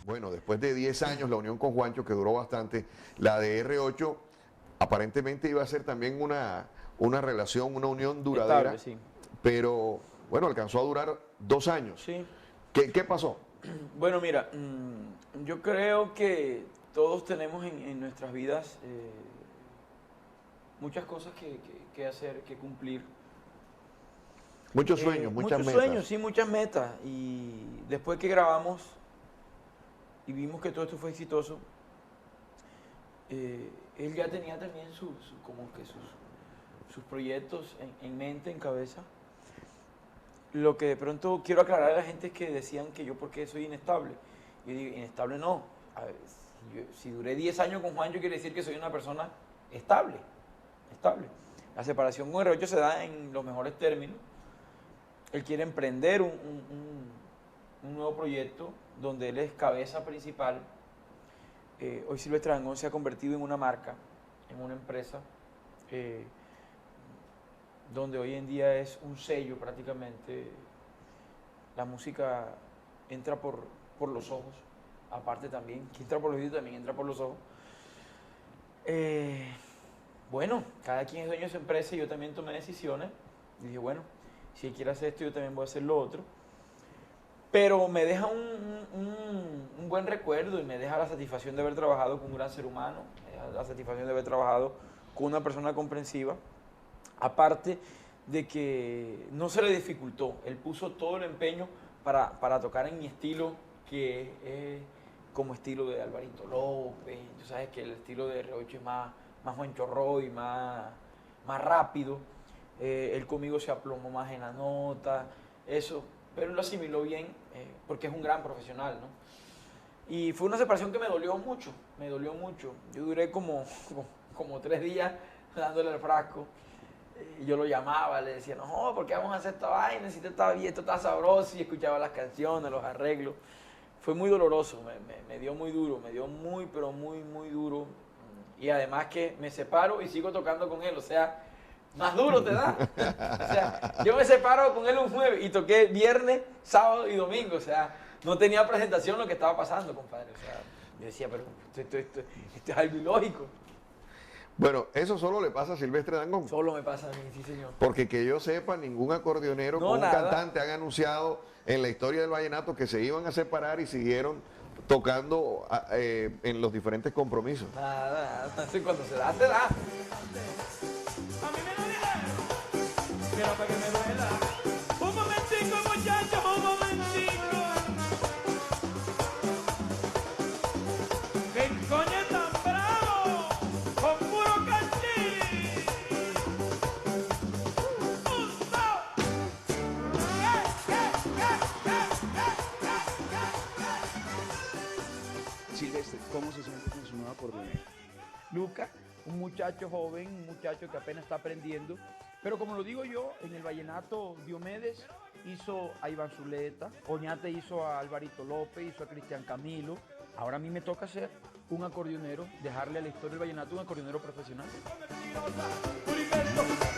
Bueno, después de 10 años la unión con Juancho, que duró bastante, la de R8 aparentemente iba a ser también una relación, una unión duradera. Estable, sí. Pero bueno, alcanzó a durar 2 años. Sí. ¿Qué pasó? Bueno, mira, yo creo que todos tenemos en nuestras vidas muchas cosas que hacer, que cumplir. Muchos sueños, muchas metas. Muchos sueños, sí, muchas metas. Y después que grabamos y vimos que todo esto fue exitoso, él ya tenía también sus proyectos en mente, en cabeza. Lo que de pronto quiero aclarar a la gente es que decían que yo porque soy inestable. Yo digo, inestable no. A ver, si duré 10 años con Juancho quiere decir que soy una persona estable. La separación con R8 se da en los mejores términos. Él quiere emprender un nuevo proyecto donde él es cabeza principal. Hoy Silvestre Dangond se ha convertido en una marca, en una empresa, donde hoy en día es un sello prácticamente. La música entra por los ojos, aparte también, que entra por los oídos también entra por los ojos. Bueno, cada quien es dueño de su empresa y yo también tomé decisiones. Y dije, bueno, si él quiere hacer esto, yo también voy a hacer lo otro. Pero me deja un buen recuerdo y me deja la satisfacción de haber trabajado con un gran ser humano, me deja la satisfacción de haber trabajado con una persona comprensiva. Aparte de que no se le dificultó, él puso todo el empeño para tocar en mi estilo, que es como estilo de Alvarito López. Tú sabes que el estilo de R8 es más Juancho Roy, más rápido. Él conmigo se aplomó más en la nota, eso, pero él lo asimiló bien porque es un gran profesional, ¿no? Y fue una separación que me dolió mucho. Yo duré como 3 días dándole el frasco. Yo lo llamaba, le decía, no, ¿por qué vamos a hacer esta vaina? Si esto está sabroso, y escuchaba las canciones, los arreglos. Fue muy doloroso, me dio muy duro, me dio muy, pero muy, muy duro. Y además que me separo y sigo tocando con él, o sea, más duro te da. O sea, yo me separo con él un jueves y toqué viernes, sábado y domingo, o sea, no tenía presentación lo que estaba pasando, compadre. O sea, yo decía, pero esto es algo ilógico. Bueno, eso solo le pasa a Silvestre Dangond. Solo me pasa a mí, sí, señor. Porque que yo sepa, ningún acordeonero con un cantante han anunciado en la historia del vallenato que se iban a separar y siguieron tocando en los diferentes compromisos. Nada, cuando se da, se da. Quiero para que me duela. Un momentico, muchachos, un momentico. ¿Qué coño tan bravo? Con puro canchín. Silvestre, ¿cómo se siente con su nueva acordeonera? Luca, un muchacho joven, un muchacho que apenas está aprendiendo. Pero como lo digo yo, en el vallenato Diomedes hizo a Iván Zuleta, Oñate hizo a Alvarito López, hizo a Cristian Camilo. Ahora a mí me toca ser un acordeonero, dejarle a la historia del vallenato un acordeonero profesional.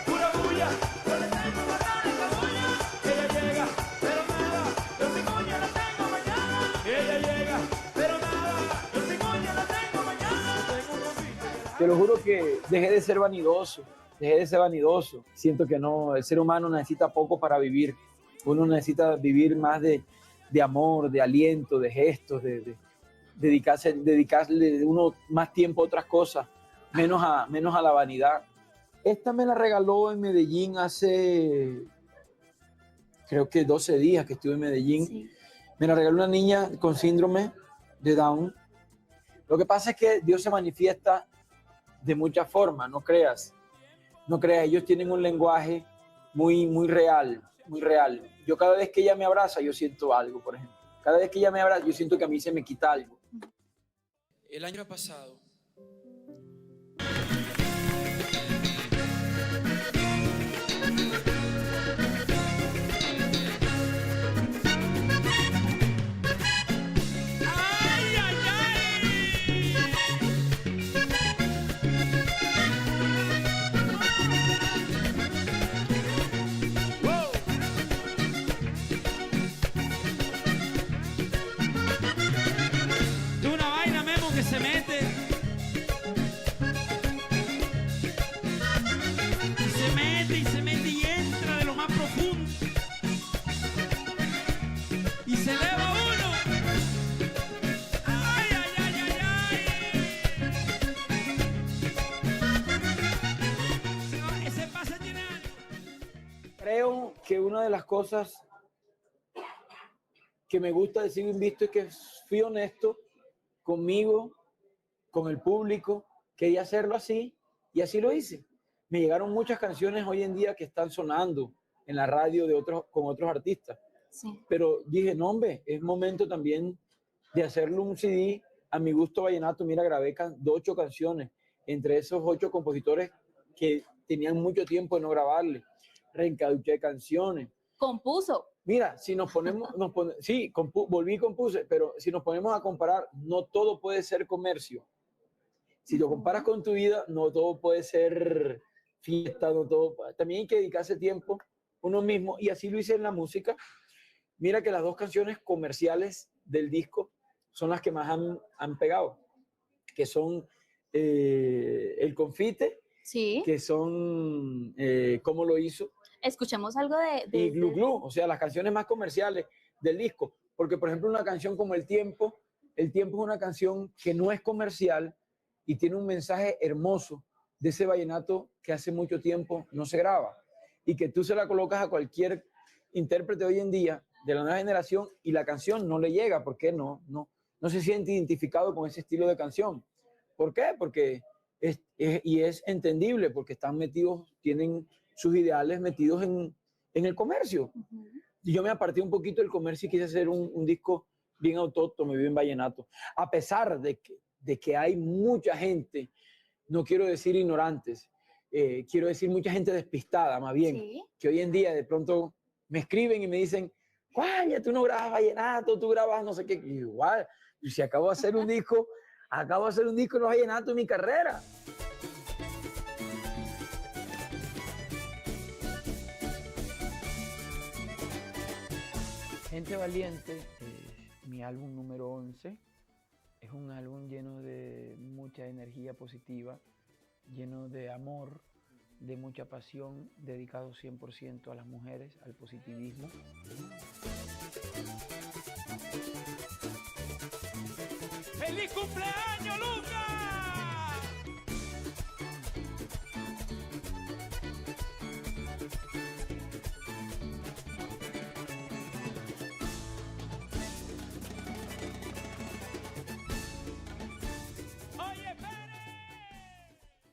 Pura bulla, yo le tengo guardada esta bulla. Ella llega, pero nada, yo sin coña la tengo mañana. Ella llega, pero nada, yo sin coña la tengo mañana. Te lo juro que dejé de ser vanidoso. Siento que no, el ser humano necesita poco para vivir. Uno necesita vivir más de amor, de aliento, de gestos, de dedicarle uno más tiempo a otras cosas, menos a la vanidad. Esta me la regaló en Medellín hace, creo que 12 días que estuve en Medellín. Sí. Me la regaló una niña con síndrome de Down. Lo que pasa es que Dios se manifiesta de muchas formas, no creas. Ellos tienen un lenguaje muy real, muy real. Yo cada vez que ella me abraza, yo siento algo, por ejemplo. Cada vez que ella me abraza, yo siento que a mí se me quita algo. El año pasado, Creo que una de las cosas que me gusta de Sigo Invicto es que fui honesto conmigo, con el público, quería hacerlo así y así lo hice. Me llegaron muchas canciones hoy en día que están sonando en la radio con otros artistas. Sí. Pero dije, no hombre, es momento también de hacerle un CD a mi gusto vallenato. Mira, grabé 8 canciones, entre esos 8 compositores que tenían mucho tiempo de no grabarle. Reencauché canciones. Compuso. Mira, si nos ponemos, sí, volví y compuse, pero si nos ponemos a comparar, no todo puede ser comercio. Si lo comparas con tu vida, no todo puede ser fiesta, no todo. También hay que dedicarse tiempo uno mismo, y así lo hice en la música. Mira que las 2 canciones comerciales del disco son las que más han pegado, que son El Confite, sí, que son Cómo lo hizo, escuchemos algo y Glu Glu, o sea, las canciones más comerciales del disco. Porque, por ejemplo, una canción como El Tiempo es una canción que no es comercial y tiene un mensaje hermoso de ese vallenato que hace mucho tiempo no se graba, y que tú se la colocas a cualquier intérprete hoy en día de la nueva generación y la canción no le llega, porque no se siente identificado con ese estilo de canción. ¿Por qué? Porque es entendible, porque están metidos, tienen sus ideales metidos en el comercio. Y yo me aparté un poquito del comercio y quise hacer un disco bien autóctono, bien vallenato. A pesar de que hay mucha gente, no quiero decir ignorantes, quiero decir mucha gente despistada, más bien, ¿sí? Que hoy en día de pronto me escriben y me dicen, Juan, tú no grabas vallenato, tú grabas no sé qué. Y igual, si acabo de hacer un disco en los vallenatos en mi carrera. Gente Valiente, mi álbum número 11, es un álbum lleno de mucha energía positiva, lleno de amor, de mucha pasión, dedicado 100% a las mujeres, al positivismo. ¡Feliz cumpleaños, Lucas!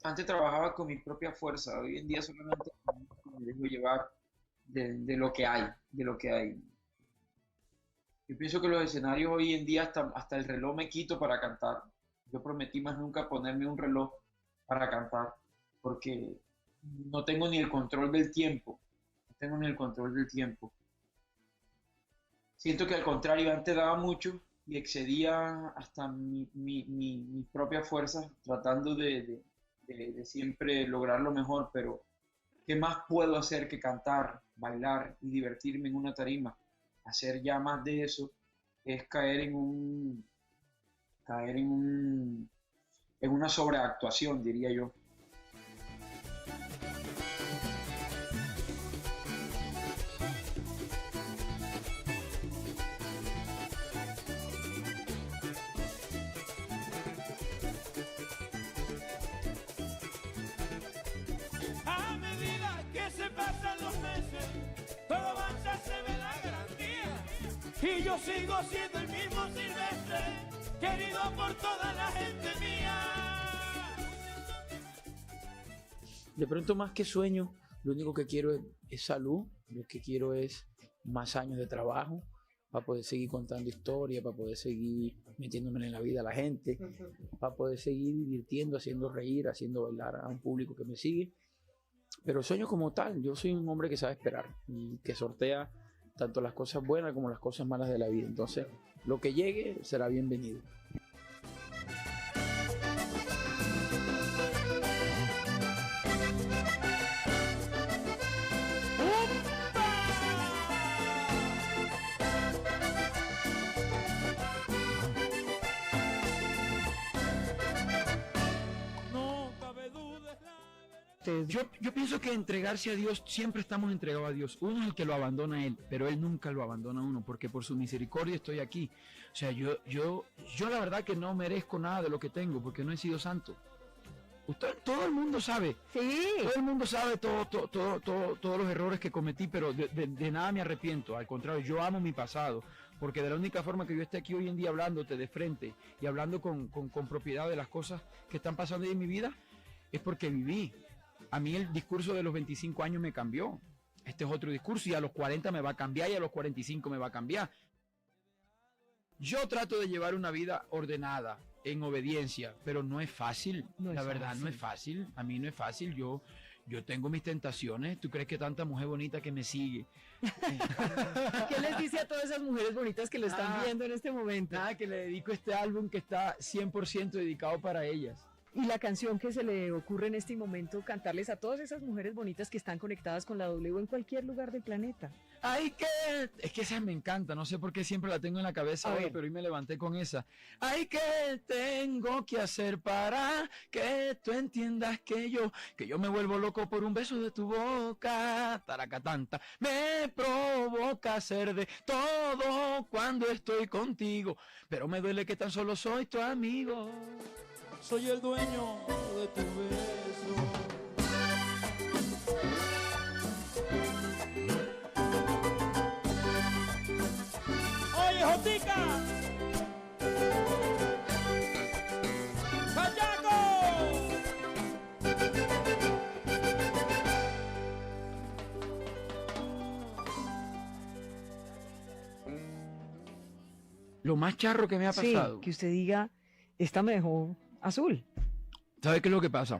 Antes trabajaba con mi propia fuerza, hoy en día solamente me dejo llevar de lo que hay, Yo pienso que los escenarios hoy en día hasta el reloj me quito para cantar. Yo prometí más nunca ponerme un reloj para cantar, porque no tengo ni el control del tiempo. Siento que al contrario, antes daba mucho y excedía hasta mi propia fuerza, tratando de siempre lograr lo mejor, pero ¿qué más puedo hacer que cantar, bailar y divertirme en una tarima? Hacer ya más de eso es caer en una sobreactuación, diría yo. A medida que se pasan los meses, todo avanza, se ve la garantía. Y yo sigo siendo el mismo Silvestre, querido por toda la gente mía. De pronto, más que sueño, lo único que quiero es salud, lo que quiero es más años de trabajo para poder seguir contando historias, para poder seguir metiéndome en la vida a la gente, para poder seguir divirtiendo, haciendo reír, haciendo bailar a un público que me sigue. Pero sueño como tal, yo soy un hombre que sabe esperar y que sortea tanto las cosas buenas como las cosas malas de la vida. Entonces, lo que llegue será bienvenido. Yo pienso que entregarse a Dios, siempre estamos entregados a Dios. Uno es el que lo abandona a Él, pero Él nunca lo abandona a uno, porque por su misericordia estoy aquí. O sea, yo la verdad que no merezco nada de lo que tengo, porque no he sido santo. Todo el mundo sabe. Sí. Todo el mundo sabe todos los errores que cometí, pero de nada me arrepiento. Al contrario, yo amo mi pasado, porque de la única forma que yo esté aquí hoy en día hablándote de frente y hablando con propiedad de las cosas que están pasando en mi vida, es porque viví. A mí el discurso de los 25 años me cambió. Este es otro discurso y a los 40 me va a cambiar y a los 45 me va a cambiar. Yo trato de llevar una vida ordenada, en obediencia, pero no es fácil. La verdad, no es fácil. A mí no es fácil. Yo yo tengo mis tentaciones. ¿Tú crees que tanta mujer bonita que me sigue? ¿Qué les dice a todas esas mujeres bonitas que lo están viendo en este momento? Nada, que le dedico este álbum que está 100% dedicado para ellas. Y la canción que se le ocurre en este momento cantarles a todas esas mujeres bonitas que están conectadas con la W en cualquier lugar del planeta. Ay, es que esa me encanta, no sé por qué siempre la tengo en la cabeza ahora, pero hoy me levanté con esa. Ay, ¿qué tengo que hacer para que tú entiendas que yo me vuelvo loco por un beso de tu boca? Taracatanta, me provoca hacer de todo cuando estoy contigo, pero me duele que tan solo soy tu amigo. Soy el dueño de tu beso. Oye, Jotica. ¡Callaco! Lo más charro que me ha pasado. Sí, que usted diga, esta me dejó azul. ¿Sabe qué es lo que pasa?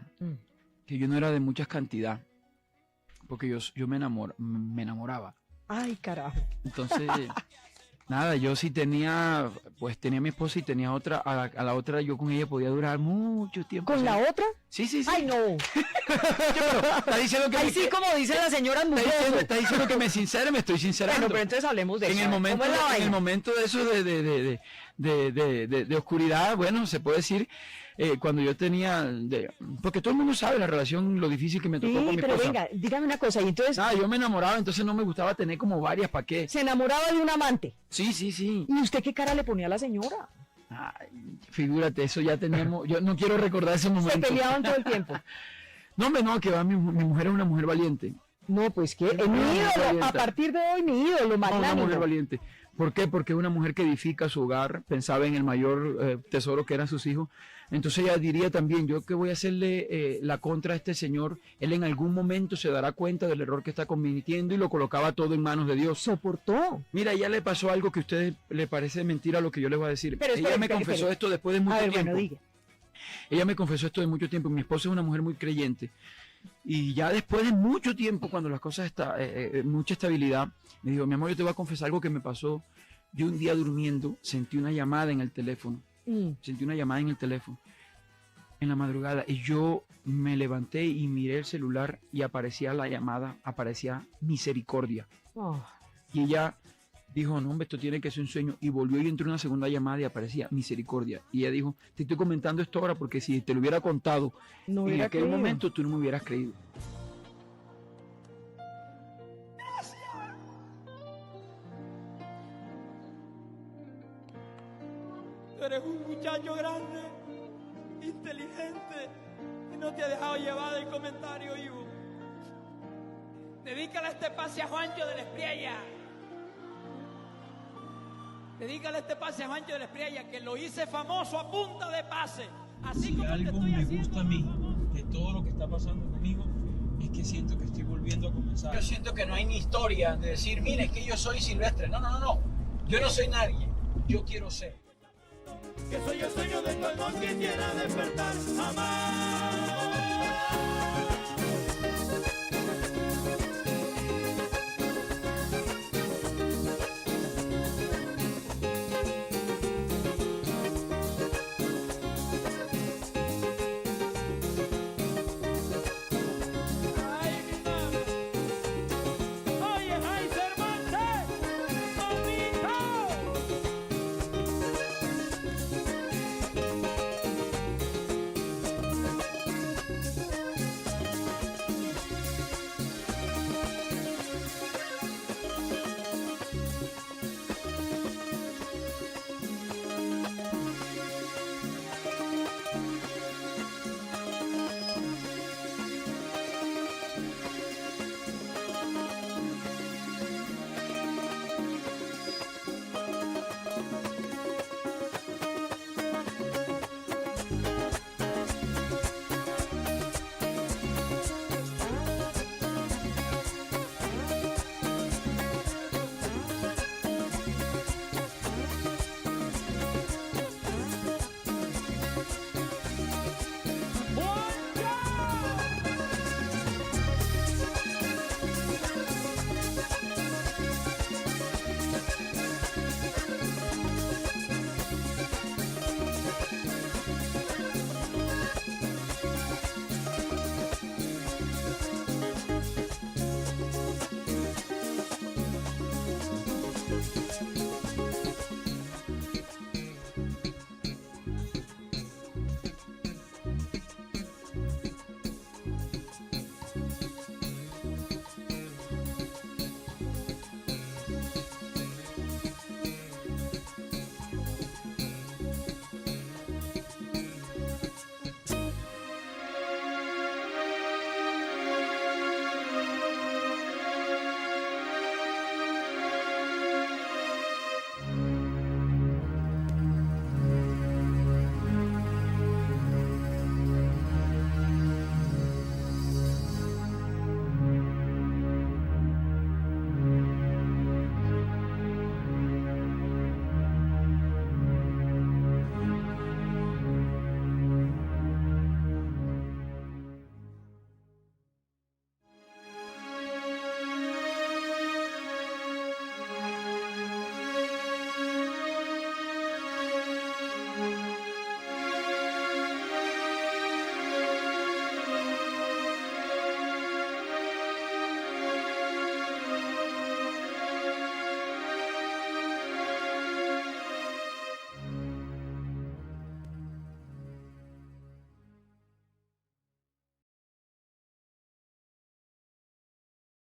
Que yo no era de muchas cantidad, porque yo me enamoraba. Ay, carajo. Entonces, nada, yo sí tenía mi esposa y tenía otra, a la otra yo con ella podía durar mucho tiempo. ¿Con la otra? Sí. Ay, no. Está diciendo que Ay, sí, como dice la señora Mujer. Está diciendo que me sincere, me estoy sincerando. Bueno, pero entonces hablemos de eso. En el momento de eso de oscuridad, bueno, se puede decir, cuando yo tenía, porque todo el mundo sabe la relación, lo difícil que me tocó con mi esposa. Pero venga, dígame una cosa, y entonces... Yo me enamoraba, entonces no me gustaba tener como varias, ¿para qué? ¿Se enamoraba de un amante? Sí. ¿Y usted qué cara le ponía a la señora? Ay, figúrate, eso ya teníamos, yo no quiero recordar ese momento. Se peleaban todo el tiempo. No, hombre, no, que va, mi mujer es una mujer valiente. No, pues que mi ídolo, a partir de hoy, mi ídolo, magnánimo. Una mujer valiente. ¿Por qué? Porque es una mujer que edifica su hogar, pensaba en el mayor tesoro que eran sus hijos. Entonces ella diría también, yo que voy a hacerle la contra a este señor, él en algún momento se dará cuenta del error que está cometiendo y lo colocaba todo en manos de Dios. Soportó. Mira, ya le pasó algo que a ustedes le parece mentira lo que yo les voy a decir. Pero ella me confesó esto después de mucho tiempo. Bueno, diga. Ella me confesó esto de mucho tiempo. Mi esposa es una mujer muy creyente. Y ya después de mucho tiempo, cuando las cosas están, mucha estabilidad, me dijo, mi amor, yo te voy a confesar algo que me pasó. Yo un día durmiendo sentí una llamada en el teléfono. Sentí una llamada en el teléfono en la madrugada. Y yo me levanté y miré el celular y aparecía la llamada, aparecía Misericordia. Y ella dijo, no, hombre, esto tiene que ser un sueño. Y volvió y entró una segunda llamada y aparecía Misericordia. Y ella dijo, te estoy comentando esto ahora porque si te lo hubiera contado en aquel momento, tú no me hubieras creído. Tú eres un muchacho grande, inteligente, y no te ha dejado llevar del comentario, Ivo. Dedícale este pase a Juancho de la Espriella. Dedícale este pase a Juancho de la Espriella, que lo hice famoso a punta de pase. Así si algo me gusta a mí de todo lo que está pasando conmigo, es que siento que estoy volviendo a comenzar. Yo siento que no hay ni historia de decir, mira, es que yo soy Silvestre. No. Yo no soy nadie. Yo quiero ser. Que soy el sueño de todo el que quiera despertar, amar.